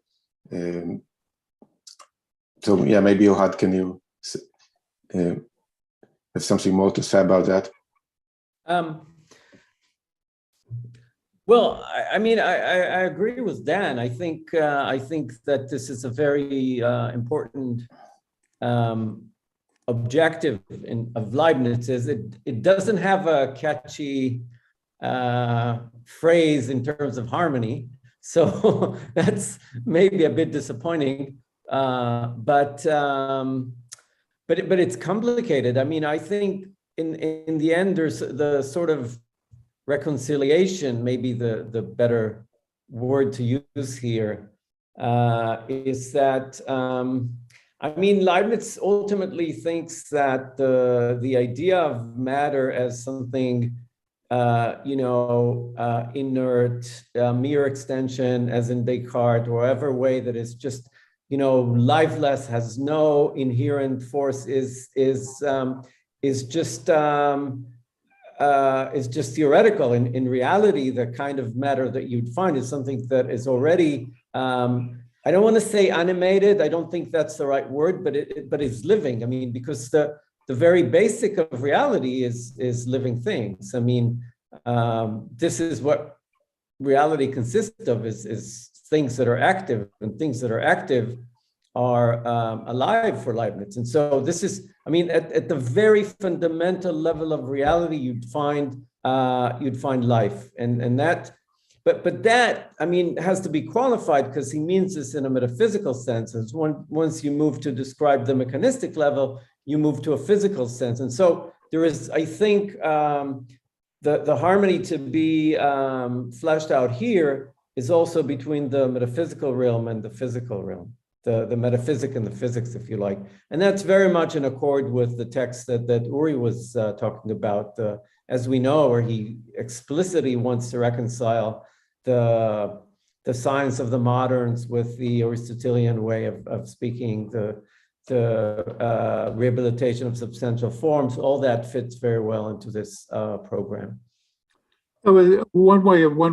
So yeah, maybe Ohad, can you have something more to say about that? Well, I mean, I agree with Dan. I think that this is a very important objective of Leibniz. Is it doesn't have a catchy phrase in terms of harmony, so that's maybe a bit disappointing. But it's complicated. I mean, I think in the end, there's the sort of reconciliation, maybe the better word to use here, is that, I mean, Leibniz ultimately thinks that the idea of matter as something, inert, mere extension, as in Descartes, or whatever way that is just, lifeless, has no inherent force, is just theoretical. In reality, the kind of matter that you'd find is something that is already, I don't want to say animated, I don't think that's the right word, but it's living. I mean, because the very basic of reality is living things. I mean, this is what reality consists of, is things that are active, and things that are active are alive for Leibniz. And so this is, I mean, at the very fundamental level of reality, you'd find life, and that, but that, I mean, has to be qualified, because he means this in a metaphysical sense. As once you move to describe the mechanistic level, you move to a physical sense. And so there is, I think, the harmony to be fleshed out here is also between the metaphysical realm and the physical realm. The metaphysic and the physics, if you like. And that's very much in accord with the text that Uri was talking about, as we know, where he explicitly wants to reconcile the science of the moderns with the Aristotelian way of speaking, the rehabilitation of substantial forms. All that fits very well into this program. One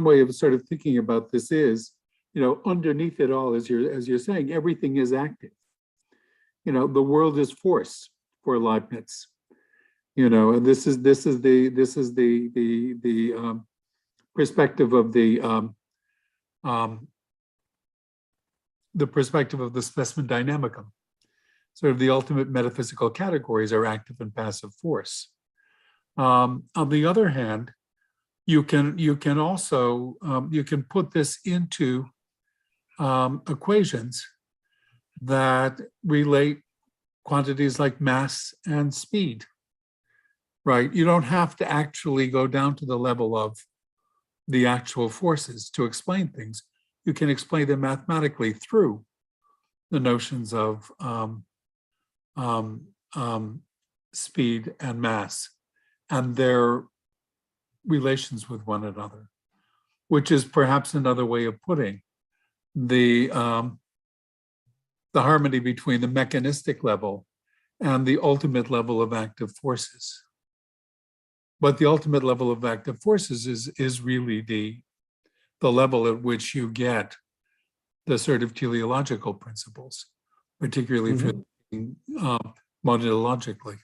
way of sort of thinking about this is, underneath it all, as you're saying, everything is active. The world is force for Leibniz. And this is the perspective of the perspective of the specimen dynamicum. Sort of the ultimate metaphysical categories are active and passive force. On the other hand, you can also you can put this into equations that relate quantities like mass and speed, right? You don't have to actually go down to the level of the actual forces to explain things. You can explain them mathematically through the notions of speed and mass and their relations with one another, which is perhaps another way of putting the harmony between the mechanistic level and the ultimate level of active forces. But the ultimate level of active forces is really the level at which you get the sort of teleological principles, particularly if you're thinking monadologically.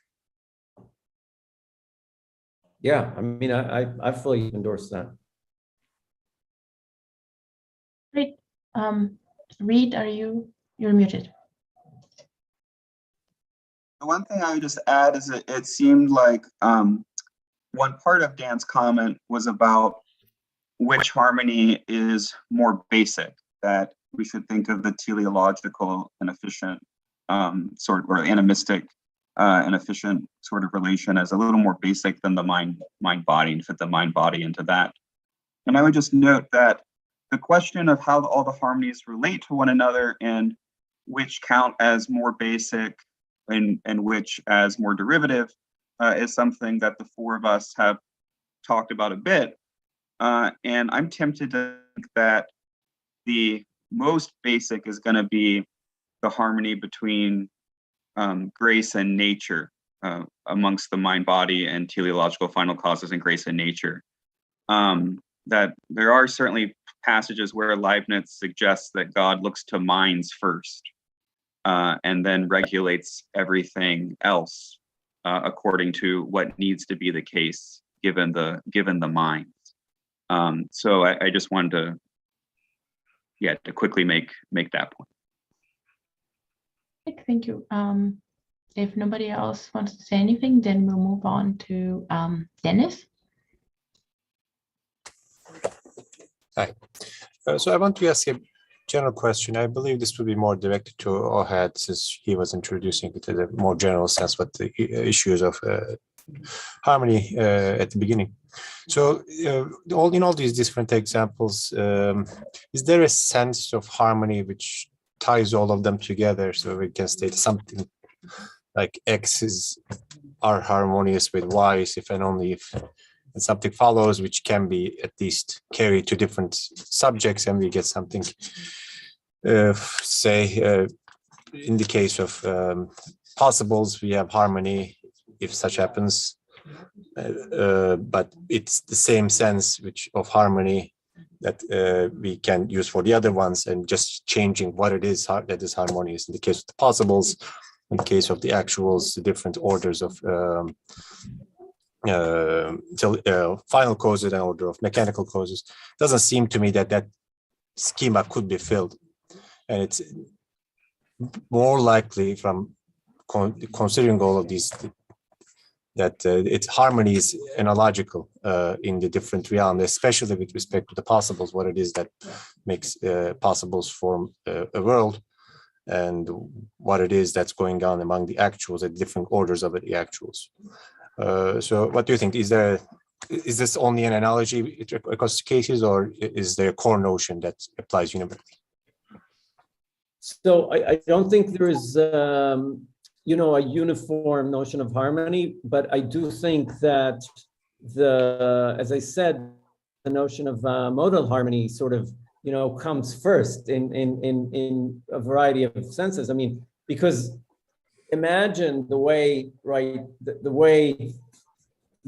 Yeah, I mean, I fully endorse that. Great. Reed, you're muted. The one thing I would just add is that it seemed like one part of Dan's comment was about which harmony is more basic, that we should think of the teleological and efficient or animistic and efficient sort of relation as a little more basic than the mind-body, and fit the mind-body into that. And I would just note that the question of how all the harmonies relate to one another and which count as more basic and which as more derivative is something that the four of us have talked about a bit. And I'm tempted to think that the most basic is going to be the harmony between grace and nature, amongst the mind-body and teleological final causes and grace and nature. That there are certainly passages where Leibniz suggests that God looks to minds first, and then regulates everything else according to what needs to be the case given the minds. So I just wanted to quickly make that point. Thank you. If nobody else wants to say anything, then we'll move on to Dennis. Hi. So I want to ask a general question. I believe this will be more directed to Ohad, since he was introducing it in a more general sense, what the issues of harmony at the beginning. So in all these different examples, is there a sense of harmony which ties all of them together? So we can state something like X's are harmonious with Y's if and only if, and something follows which can be at least carried to different subjects, and we get something, say, in the case of possibles, we have harmony if such happens, but it's the same sense of harmony that we can use for the other ones, and just changing what it is that is harmonious. In the case of the possibles, in the case of the actuals, the different orders of final causes and order of mechanical causes. Doesn't seem to me that that schema could be filled, and it's more likely from considering all of these that its harmony is analogical in the different realms, especially with respect to the possibles, what it is that makes possibles form a world, and what it is that's going on among the actuals at different orders of the actuals. So what do you think? Is this only an analogy across cases, or is there a core notion that applies universally? So I don't think there is, you know, a uniform notion of harmony, but I do think that as I said, the notion of modal harmony sort of, you know, comes first in a variety of senses. I mean, because imagine the way, right, the way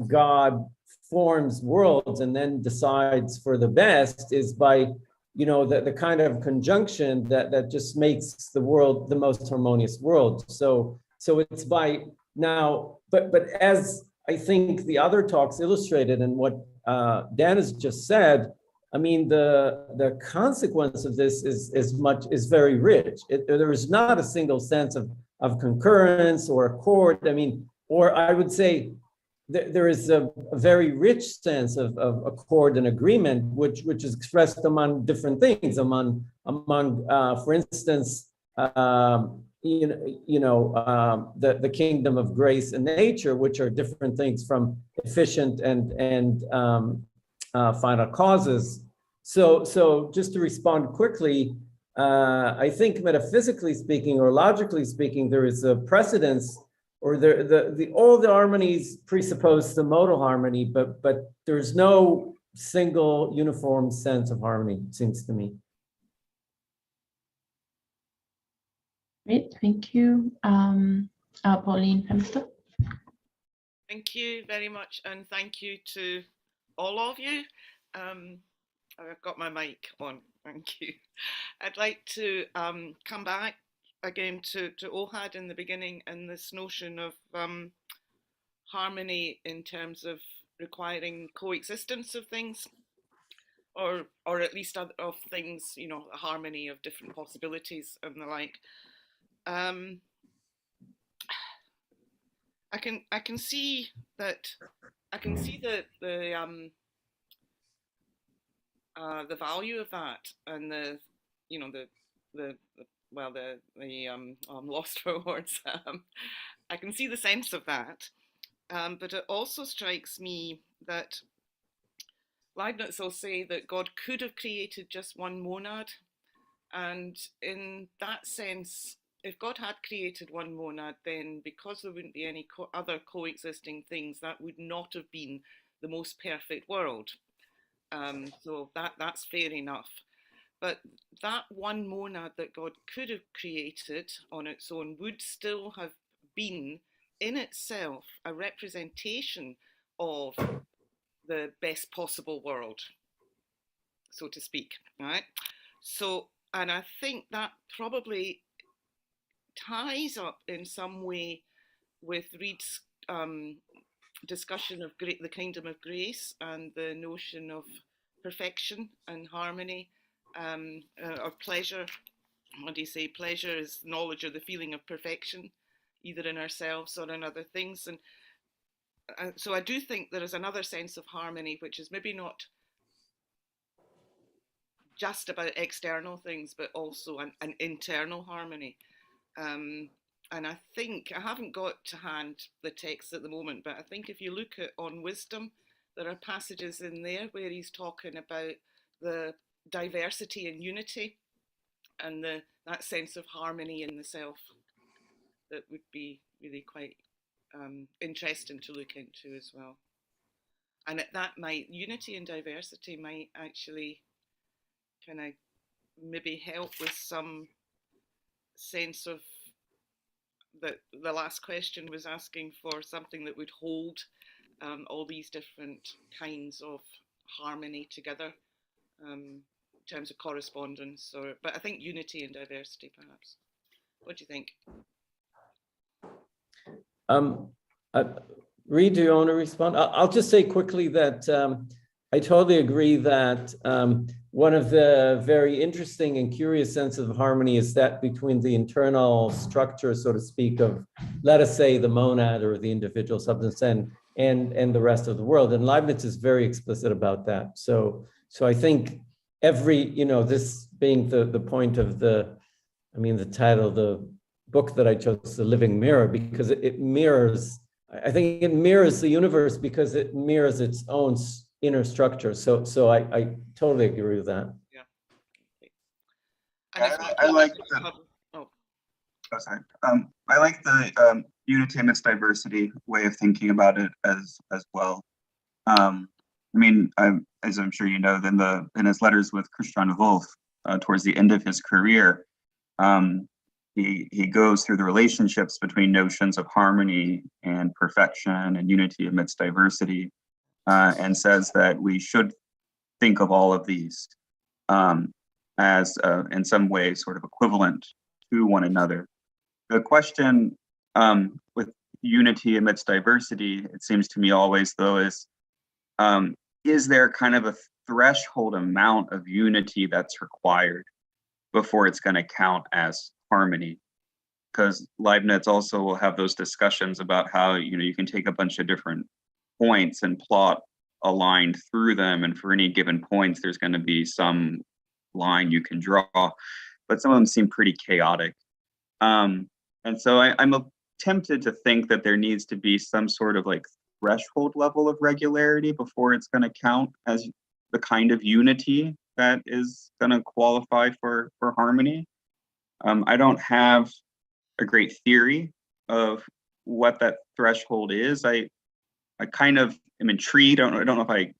God forms worlds and then decides for the best is by, you know, the kind of conjunction that just makes the world the most harmonious world. So it's by now, but as I think the other talks illustrated and what Dan has just said, I mean, the consequence of this is very rich. There is not a single sense of concurrence or accord. I mean, or I would say there is a very rich sense of accord and agreement, which is expressed among different things, among for instance, the kingdom of grace and nature, which are different things from efficient and final causes. So just to respond quickly, I think metaphysically speaking or logically speaking, there is a precedence, or all the harmonies presuppose the modal harmony, but there's no single uniform sense of harmony, it seems to me. Great, thank you. Pauline Hemster. Thank you very much, and thank you to all of you. I've got my mic on, thank you. I'd like to come back again to Ohad in the beginning, and this notion of harmony in terms of requiring coexistence of things, or at least of things, you know, a harmony of different possibilities and the like. I can see the value of that, and I'm lost for words. I can see the sense of that, but it also strikes me that Leibniz will say that God could have created just one monad, and in that sense, if God had created one monad, then because there wouldn't be any other coexisting things, that would not have been the most perfect world. So that's fair enough. But that one monad that God could have created on its own would still have been in itself a representation of the best possible world, so to speak, right? So, and I think that probably ties up in some way with Reid's discussion of the kingdom of grace and the notion of perfection and harmony, or pleasure. What do you say? Pleasure is knowledge or the feeling of perfection, either in ourselves or in other things. And so I do think there is another sense of harmony, which is maybe not just about external things, but also an internal harmony. and I think, I haven't got to hand the text at the moment, but I think if you look at On Wisdom, there are passages in there where he's talking about the diversity and unity and that sense of harmony in the self that would be really quite interesting to look into as well. And that might, unity and diversity might actually kind of maybe help with some sense of that the last question was asking for something that would hold all these different kinds of harmony together in terms of correspondence, but I think unity and diversity perhaps. What do you think? Reid, do you want to respond? I'll just say quickly that I totally agree that one of the very interesting and curious sense of harmony is that between the internal structure, so to speak, of, let us say, the monad or the individual substance and the rest of the world. And Leibniz is very explicit about that. So I think this being the point of the title of the book that I chose, The Living Mirror, because it mirrors, I think it mirrors the universe because it mirrors its own inner structure. So I totally agree with that. Yeah. I like the, sorry. I like the unity amidst diversity way of thinking about it as well. As I'm sure you know, in his letters with Christian Wolff, towards the end of his career, he goes through the relationships between notions of harmony and perfection and unity amidst diversity, and says that we should think of all of these as in some way sort of equivalent to one another. The question with unity amidst diversity, it seems to me always though, is there kind of a threshold amount of unity that's required before it's going to count as harmony? Because Leibniz also will have those discussions about how you can take a bunch of different points and plot a line through them, and for any given points there's going to be some line you can draw, but some of them seem pretty chaotic. And so I'm tempted to think that there needs to be some sort of like threshold level of regularity before it's going to count as the kind of unity that is going to qualify for harmony. I don't have a great theory of what that threshold is. I kind of am intrigued. I don't know if I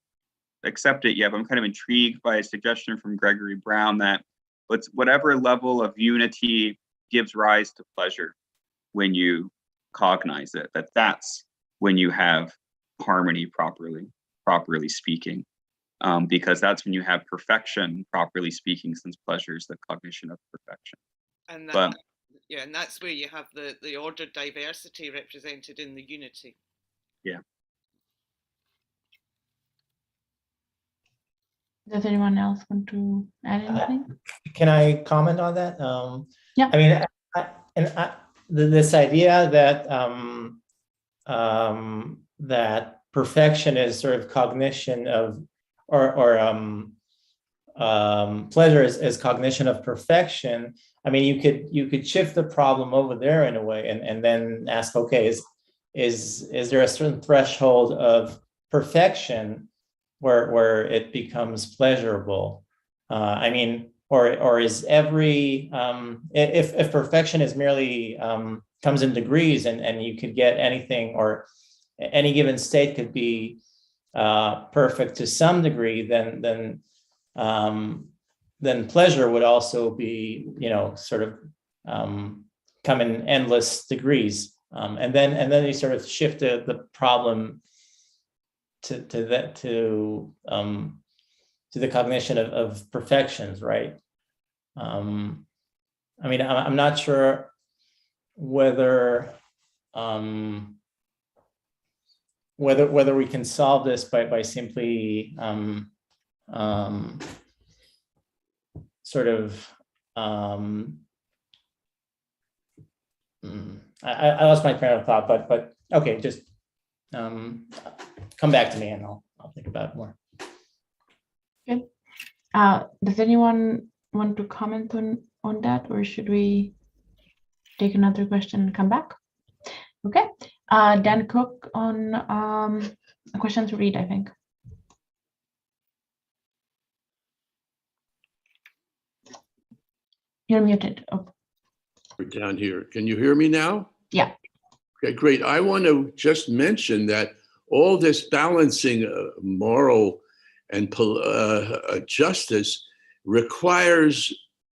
accept it yet, but I'm kind of intrigued by a suggestion from Gregory Brown that whatever level of unity gives rise to pleasure when you cognize it, that's when you have harmony properly speaking, because that's when you have perfection, properly speaking, since pleasure is the cognition of perfection. And that's where you have the ordered diversity represented in the unity. Yeah. Does anyone else want to add anything? Can I comment on that? Yeah. I mean, this idea that that perfection is sort of cognition of, or pleasure is cognition of perfection. I mean, you could shift the problem over there in a way, and then ask, okay, is there a certain threshold of perfection where it becomes pleasurable? I mean, or is every if perfection is merely comes in degrees, and you could get anything, or any given state could be perfect to some degree, then pleasure would also be, sort of come in endless degrees, and then you sort of shift the problem to the cognition of perfections, right? I mean, I'm not sure whether we can solve this by simply sort of I lost my train of thought, but okay, just come back to me and I'll think about it more. Okay. Does anyone want to comment on that, or should we take another question and come back? Okay. Dan Cook on a question to read, I think. You're muted. Oh, We're down here. Can you hear me now? yeah. Okay, great. I want to just mention that all this balancing moral and justice requires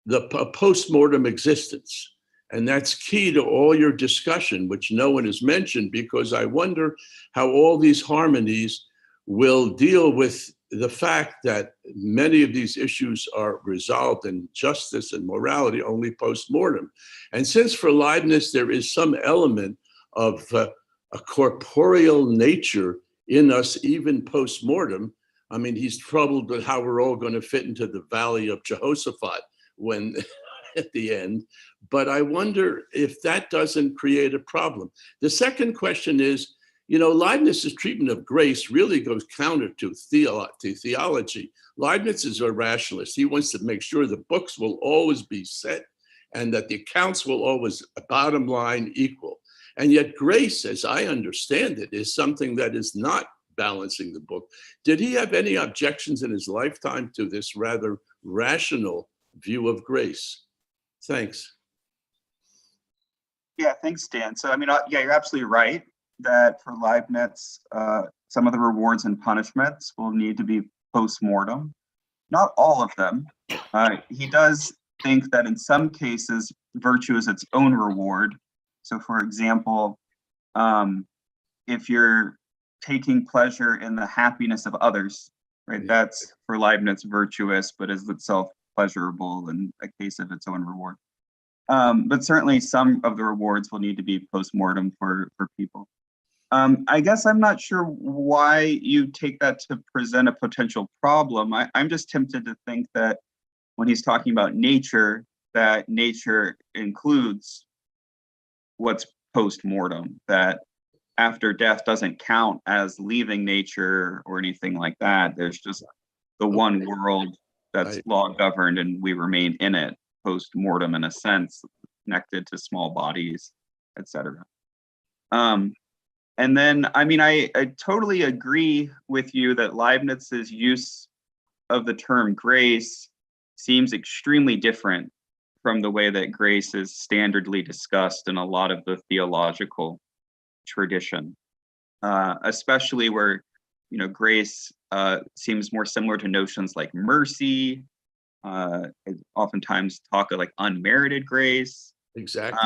a post-mortem existence. And that's key to all your discussion, which no one has mentioned, because I wonder how all these harmonies will deal with the fact that many of these issues are resolved in justice and morality only post-mortem. And since for Leibniz, there is some element of a corporeal nature in us, even post-mortem, I mean, he's troubled with how we're all going to fit into the valley of Jehoshaphat when at the end. But I wonder if that doesn't create a problem. The second question is, you know, Leibniz's treatment of grace really goes counter to theology. Leibniz is a rationalist. He wants to make sure the books will always be set and that the accounts will always, bottom line, equal. And yet grace, as I understand it, is something that is not balancing the book. Did he have any objections in his lifetime to this rather rational view of grace? Thanks. Yeah, thanks, Dan. So, I mean, yeah, you're absolutely right that for Leibniz, some of the rewards and punishments will need to be post-mortem. Not all of them. He does think that in some cases, virtue is its own reward. So, for example, if you're taking pleasure in the happiness of others, right, that's for Leibniz virtuous, but is itself pleasurable in a case of its own reward. But certainly some of the rewards will need to be post-mortem for people. I guess I'm not sure why you take that to present a potential problem. I'm just tempted to think that when he's talking about nature, that nature includes what's post-mortem, that after death doesn't count as leaving nature or anything like that. There's just the one world that's law governed and we remain in it post-mortem in a sense, connected to small bodies, etc. And then, I mean, I totally agree with you that Leibniz's use of the term grace seems extremely different from the way that grace is standardly discussed in a lot of the theological tradition, especially where, you know, grace seems more similar to notions like mercy, oftentimes talk of like unmerited grace. Exactly.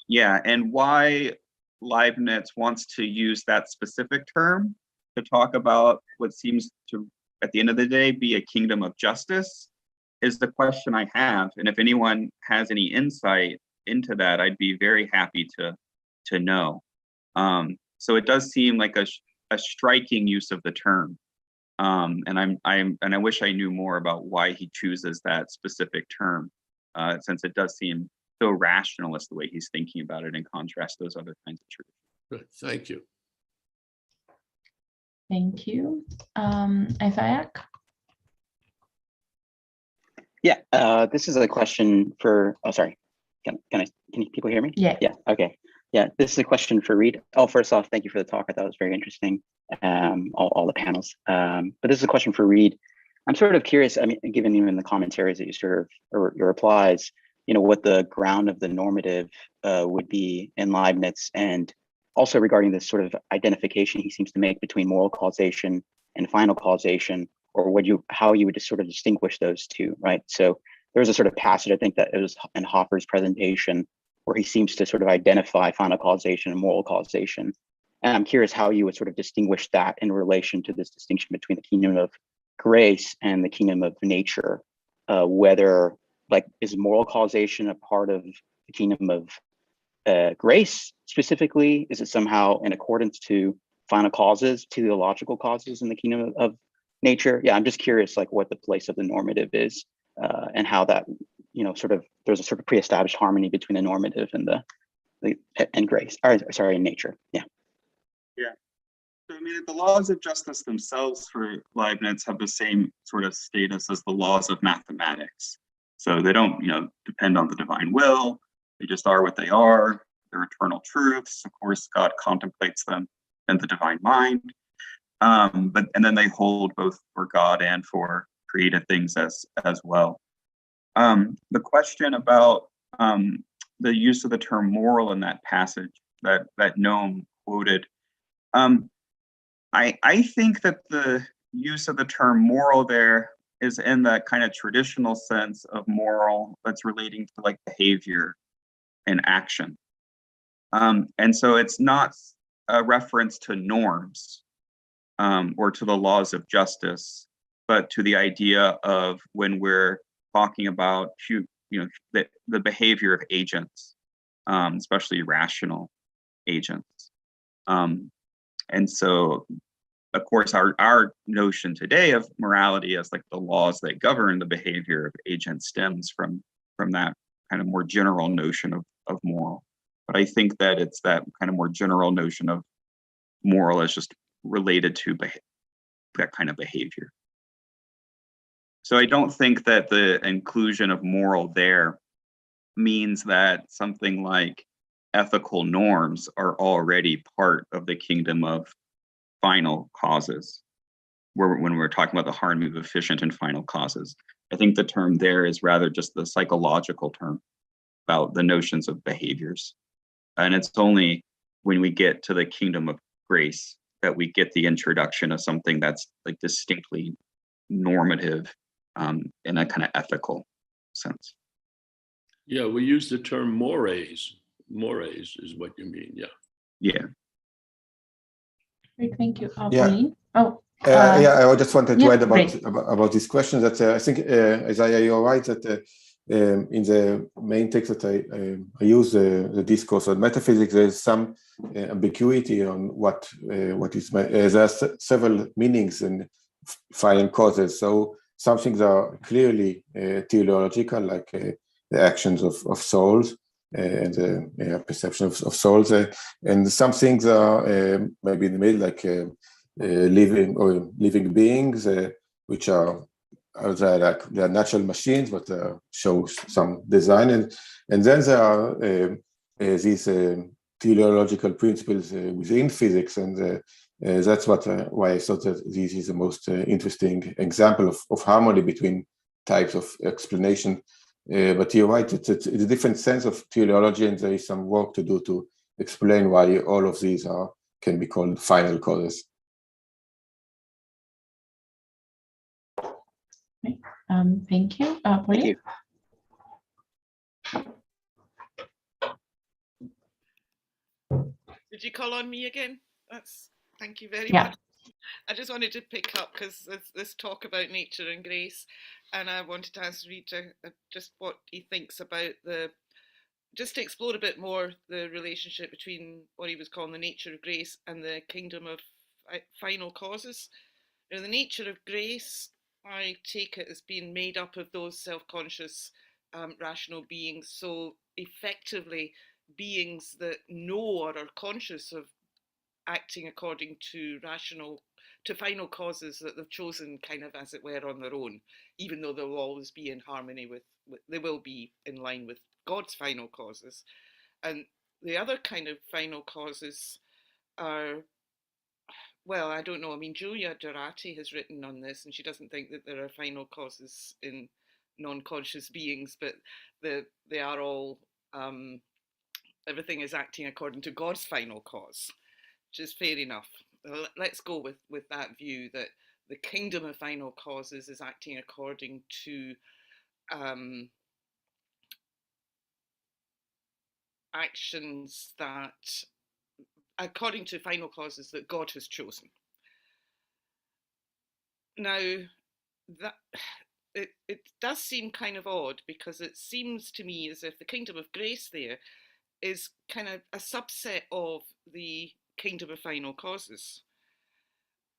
Yeah, and why Leibniz wants to use that specific term to talk about what seems to, at the end of the day, be a kingdom of justice is the question I have. And if anyone has any insight into that, I'd be very happy to know. So it does seem like a striking use of the term. And I wish I knew more about why he chooses that specific term, since it does seem so rationalist the way he's thinking about it in contrast to those other kinds of truths. Good. Thank you. Thank you. Isaac? Yeah, this is a question for, oh, sorry. Can people hear me? Yeah. Yeah, okay. Yeah, this is a question for Reed. Oh, first off, thank you for the talk. I thought it was very interesting, all the panels. But this is a question for Reed. I'm sort of curious, I mean, given even the commentaries that you sort of, or your replies, you know, what the ground of the normative would be in Leibniz, and also regarding this sort of identification he seems to make between moral causation and final causation, or how you would just sort of distinguish those two, right? So there was a sort of passage, I think that it was in Hoffer's presentation, where he seems to sort of identify final causation and moral causation. And I'm curious how you would sort of distinguish that in relation to this distinction between the kingdom of grace and the kingdom of nature, whether, like, is moral causation a part of the kingdom of grace specifically? Is it somehow in accordance to final causes, teleological causes in the kingdom of nature? Yeah, I'm just curious, like, what the place of the normative is, and how that, you know, sort of, there's a sort of pre-established harmony between the normative and and grace, or sorry, and nature. Yeah. Yeah. So, I mean, the laws of justice themselves for Leibniz have the same sort of status as the laws of mathematics. So they don't, you know, depend on the divine will. They just are what they are. They're eternal truths. Of course, God contemplates them in the divine mind. And then they hold both for God and for created things as well. The question about the use of the term moral in that passage that Noam quoted, I think that the use of the term moral there is in that kind of traditional sense of moral that's relating to like behavior and action. And so it's not a reference to norms or to the laws of justice, but to the idea of when we're talking about the behavior of agents, especially rational agents. And so, of course, our notion today of morality as like the laws that govern the behavior of agents stems from that kind of more general notion of moral. But I think that it's that kind of more general notion of moral as just related to that kind of behavior. So I don't think that the inclusion of moral there means that something like ethical norms are already part of the kingdom of final causes, when we're talking about the harmony of efficient and final causes. I think the term there is rather just the psychological term about the notions of behaviors. And it's only when we get to the kingdom of grace that we get the introduction of something that's like distinctly normative in a kind of ethical sense. Yeah, we use the term mores. Mores is what you mean, yeah. Yeah. Great, thank you. Yeah. Pauline? Oh. Yeah, I just wanted to yeah, add great. about this question that I think, Isaiah, you're right that in the main text that I use the discourse on metaphysics, there's some ambiguity on what is. There are several meanings in final causes. So some things are clearly teleological, like the actions of souls and the perception of souls, and some things are maybe in the middle, like living beings, which are they're natural machines, but show some design, and then there are these teleological principles within physics, and that's why I thought that this is the most interesting example of harmony between types of explanation. But you're right, it's a different sense of teleology, and there is some work to do to explain why all of these can be called final causes. Thank you. Pauline? Did you call on me again? Thank you very Yeah. much. I just wanted to pick up because this talk about nature and grace, and I wanted to ask Reid just what he thinks about just to explore a bit more the relationship between what he was calling the nature of grace and the kingdom of final causes. Now, the nature of grace, I take it as being made up of those self-conscious, rational beings. So effectively, beings that know or are conscious of acting according to final causes that they've chosen, kind of as it were, on their own, even though they'll always be in harmony they will be in line with God's final causes. And the other kind of final causes are, well, I don't know. I mean, Julia Durati has written on this, and she doesn't think that there are final causes in non-conscious beings, but they are all, everything is acting according to God's final cause, which is fair enough. Let's go with that view that the kingdom of final causes is acting according to actions that, according to final causes that God has chosen. Now, that it does seem kind of odd, because it seems to me as if the kingdom of grace there is kind of a subset of the kingdom of final causes.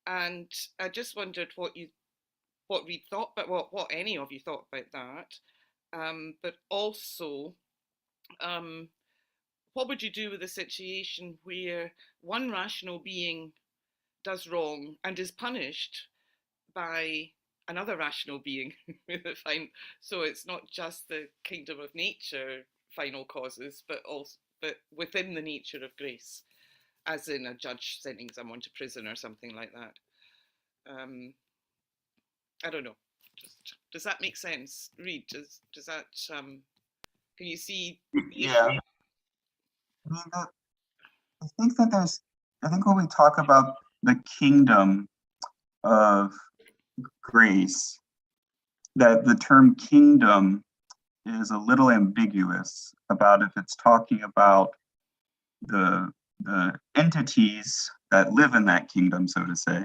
And I just wondered what Reid thought, but what any of you thought about that. But also, what would you do with a situation where one rational being does wrong and is punished by another rational being? So it's not just the kingdom of nature final causes, but within the nature of grace, as in a judge sending someone to prison or something like that. I don't know. Does that make sense, Reid? Does that can you see? Yeah. I mean, I think that I think when we talk about the kingdom of grace, that the term kingdom is a little ambiguous about if it's talking about the entities that live in that kingdom, so to say,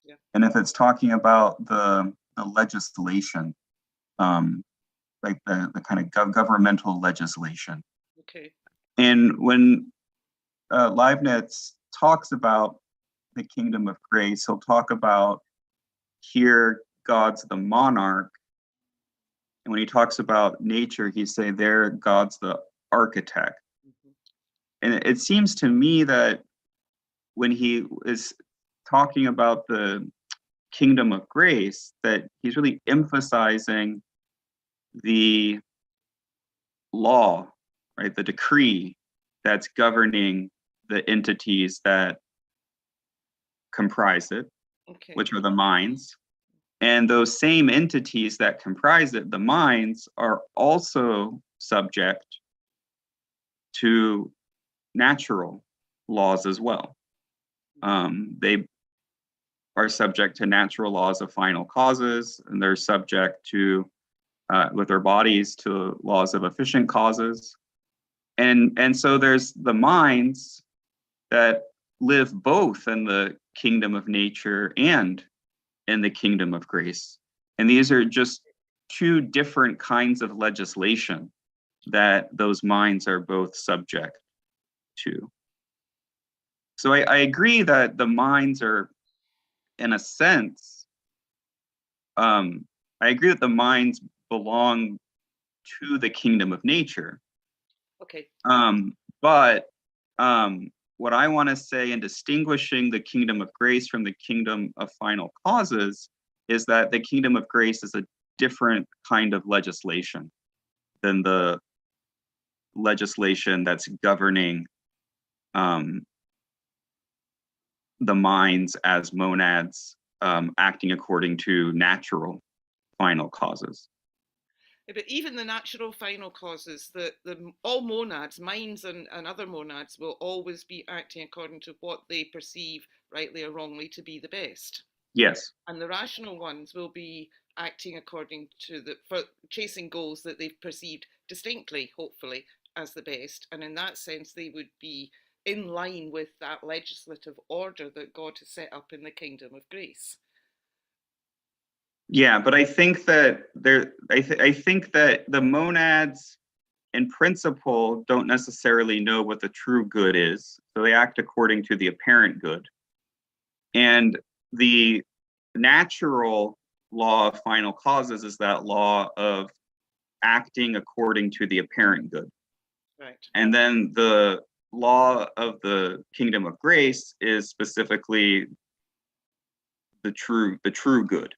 Yeah. and if it's talking about the legislation, like the kind of governmental legislation. Okay. And when Leibniz talks about the kingdom of grace, he'll talk about here God's the monarch. And when he talks about nature, he say there God's the architect. And it seems to me that when he is talking about the kingdom of grace, that he's really emphasizing the law, right? The decree that's governing the entities that comprise it, Okay. which are the minds. And those same entities that comprise it, the minds, are also subject to natural laws as well. They are subject to natural laws of final causes, and they're subject to, with their bodies, to laws of efficient causes. And so there's the minds that live both in the kingdom of nature and in the kingdom of grace. And these are just two different kinds of legislation that those minds are both subject to. So I agree that the minds are, in a sense, I agree that the minds belong to the kingdom of nature. Okay. But what I want to say in distinguishing the kingdom of grace from the kingdom of final causes is that the kingdom of grace is a different kind of legislation than the legislation that's governing the minds as monads acting according to natural final causes. But even the natural final causes, all monads, minds and other monads, will always be acting according to what they perceive, rightly or wrongly, to be the best. Yes. And the rational ones will be acting according to for chasing goals that they've perceived distinctly, hopefully, as the best. And in that sense, they would be in line with that legislative order that God has set up in the kingdom of grace. Yeah, but I think that I think that the monads in principle don't necessarily know what the true good is. So they act according to the apparent good. And the natural law of final causes is that law of acting according to the apparent good. Right. And then the law of the kingdom of grace is specifically the true good.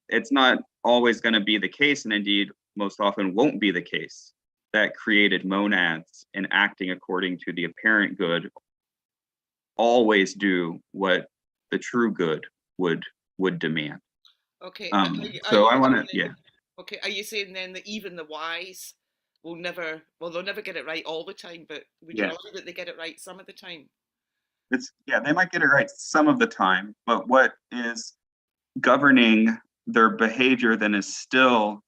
It's not always going to be the case, and indeed most often won't be the case, that created monads in acting according to the apparent good always do what the true good would demand. Okay. So I want to, yeah. Okay, are you saying then that even the wise will never, well, they'll never get it right all the time, but would you argue that they get it right some of the time? They might get it right some of the time, but what is governing their behavior then is still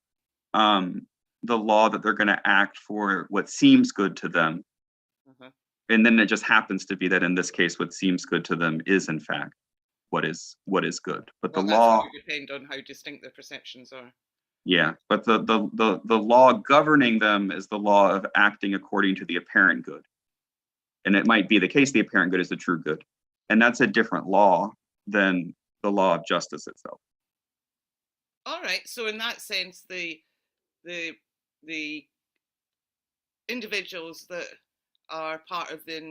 the law that they're going to act for what seems good to them. And then it just happens to be that in this case, what seems good to them is in fact what is good. But the law will depend on how distinct their perceptions are. Yeah, but the law governing them is the law of acting according to the apparent good. And it might be the case the apparent good is the true good. And that's a different law than the law of justice itself. All right. So in that sense, the individuals that are part of the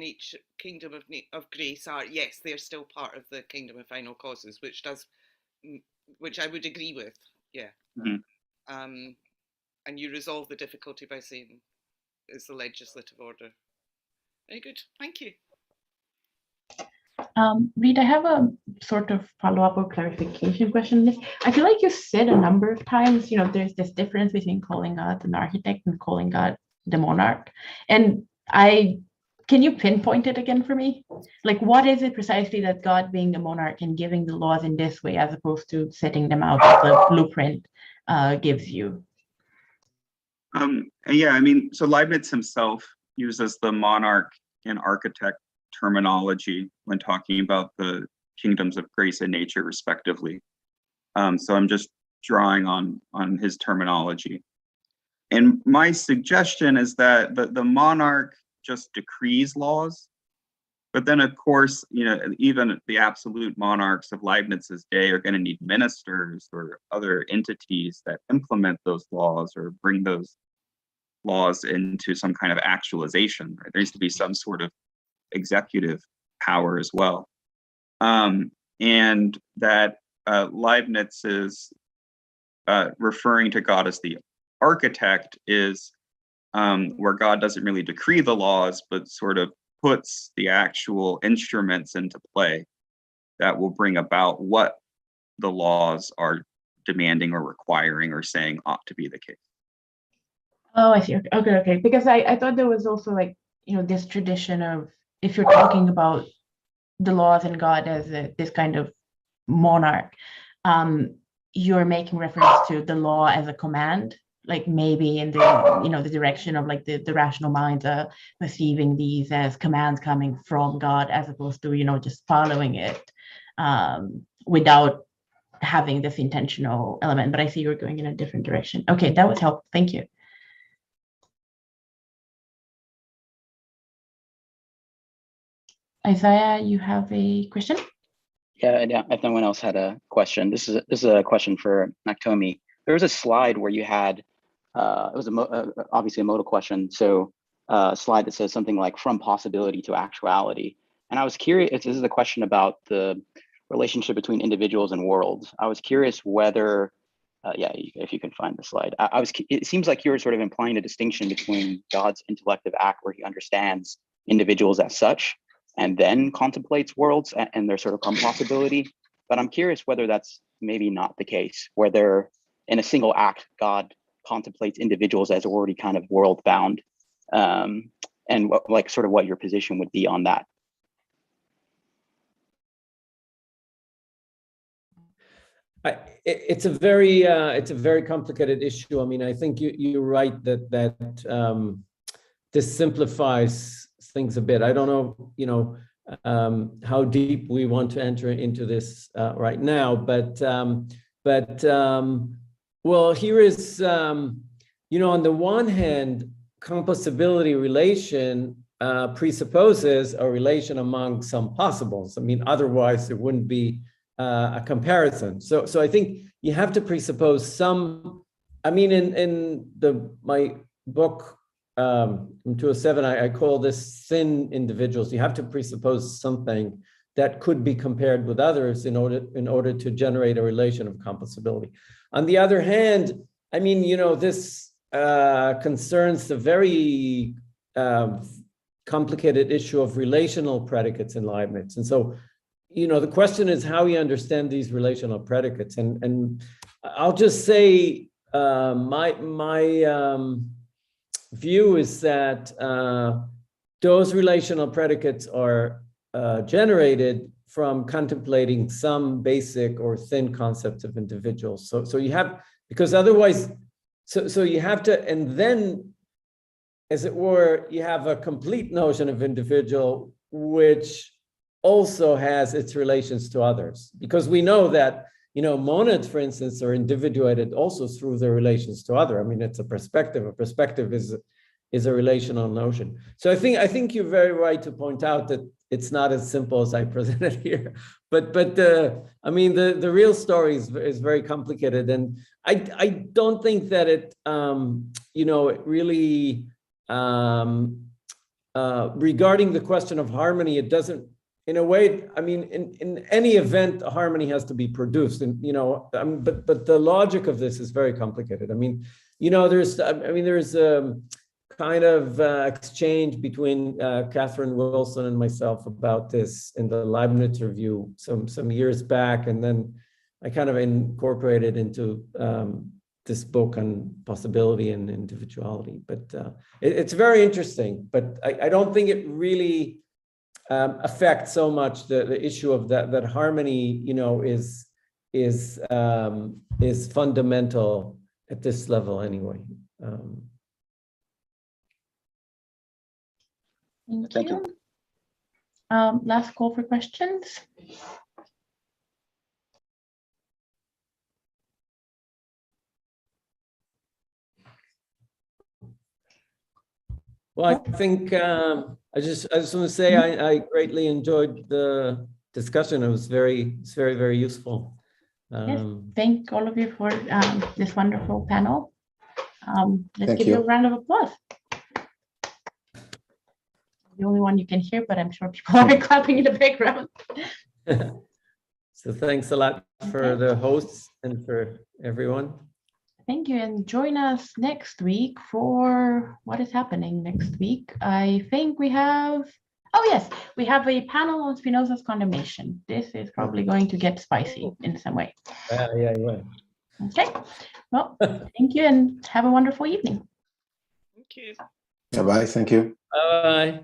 kingdom of grace are, yes, they're still part of the kingdom of final causes, which I would agree with. Yeah. Mm-hmm. and you resolve the difficulty by saying it's the legislative order. Very good, thank you. Reid, I have a sort of follow-up or clarification question. I feel like you said a number of times, there's this difference between calling God an architect and calling God the monarch. And can you pinpoint it again for me? Like, what is it precisely that God being the monarch and giving the laws in this way, as opposed to setting them out as a blueprint, gives you? Yeah, I mean, so Leibniz himself uses the monarch and architect terminology when talking about the kingdoms of grace and nature, respectively. So I'm just drawing on his terminology. And my suggestion is that the monarch just decrees laws, but then of course, even the absolute monarchs of Leibniz's day are going to need ministers or other entities that implement those laws or bring those laws into some kind of actualization. Right? There needs to be some sort of executive power as well. And that Leibniz is referring to God as the architect is where God doesn't really decree the laws, but sort of puts the actual instruments into play that will bring about what the laws are demanding or requiring or saying ought to be the case. Oh, I see. Okay. Because I thought there was also this tradition of, if you're talking about the laws and God as this kind of monarch, you're making reference to the law as a command, like maybe in the the direction of the rational mind perceiving these as commands coming from God, as opposed to just following it without having this intentional element. But I see you're going in a different direction. Okay, that was helpful. Thank you. Isaiah, you have a question? Yeah, if no one else had a question, this is a question for Naktomi. There was a slide where you had, it was obviously a modal question, so a slide that says something like from possibility to actuality. And I was curious, this is a question about the relationship between individuals and worlds. I was curious whether, if you can find the slide. It seems like you're sort of implying a distinction between God's intellective act where he understands individuals as such, and then contemplates worlds and their sort of from possibility. But I'm curious whether that's maybe not the case, whether in a single act, God contemplates individuals as already kind of world bound, and what your position would be on that. It's a very complicated issue. I mean, I think you're right that this simplifies things a bit. I don't know, how deep we want to enter into this right now, but well, here is, on the one hand, composability relation presupposes a relation among some possibles. I mean, otherwise there wouldn't be a comparison. So I think you have to presuppose some. I mean, in my book from 2007, I call this thin individuals. You have to presuppose something that could be compared with others in order to generate a relation of composability. On the other hand, I mean, this concerns the very complicated issue of relational predicates in Leibniz. And so, the question is how you understand these relational predicates. And I'll just say my view is that those relational predicates are generated from contemplating some basic or thin concepts of individuals. So you have, because otherwise, so you have to, and then, as it were, you have a complete notion of individual, which also has its relations to others. Because we know that, monads, for instance, are individuated also through their relations to other. I mean, it's a perspective. A perspective is a relational notion. So I think you're very right to point out that it's not as simple as I presented here. But I mean, the real story is very complicated, and I don't think that it it really regarding the question of harmony, it doesn't. In a way, I mean, in any event, a harmony has to be produced, and but the logic of this is very complicated. I mean, there's kind of exchange between Catherine Wilson and myself about this in the Leibniz review some years back, and then I kind of incorporated into this book on possibility and individuality. But it's very interesting, but I don't think it really affects so much the issue of that harmony, is fundamental at this level anyway. Thank you. Last call for questions. Well, I think I just want to say I greatly enjoyed the discussion. It was very, very useful. Yes, thank all of you for this wonderful panel. Let's Thank give you a you. round of applause. The only one you can hear, but I'm sure people are clapping in the background. So thanks a lot for the hosts and for everyone. Thank you, and join us next week for what is happening next week. I think we have, oh yes, we have a panel on Spinoza's condemnation. This is probably going to get spicy in some way. Yeah. Okay, well, thank you and have a wonderful evening. Thank you. Bye-bye. Thank you. Bye.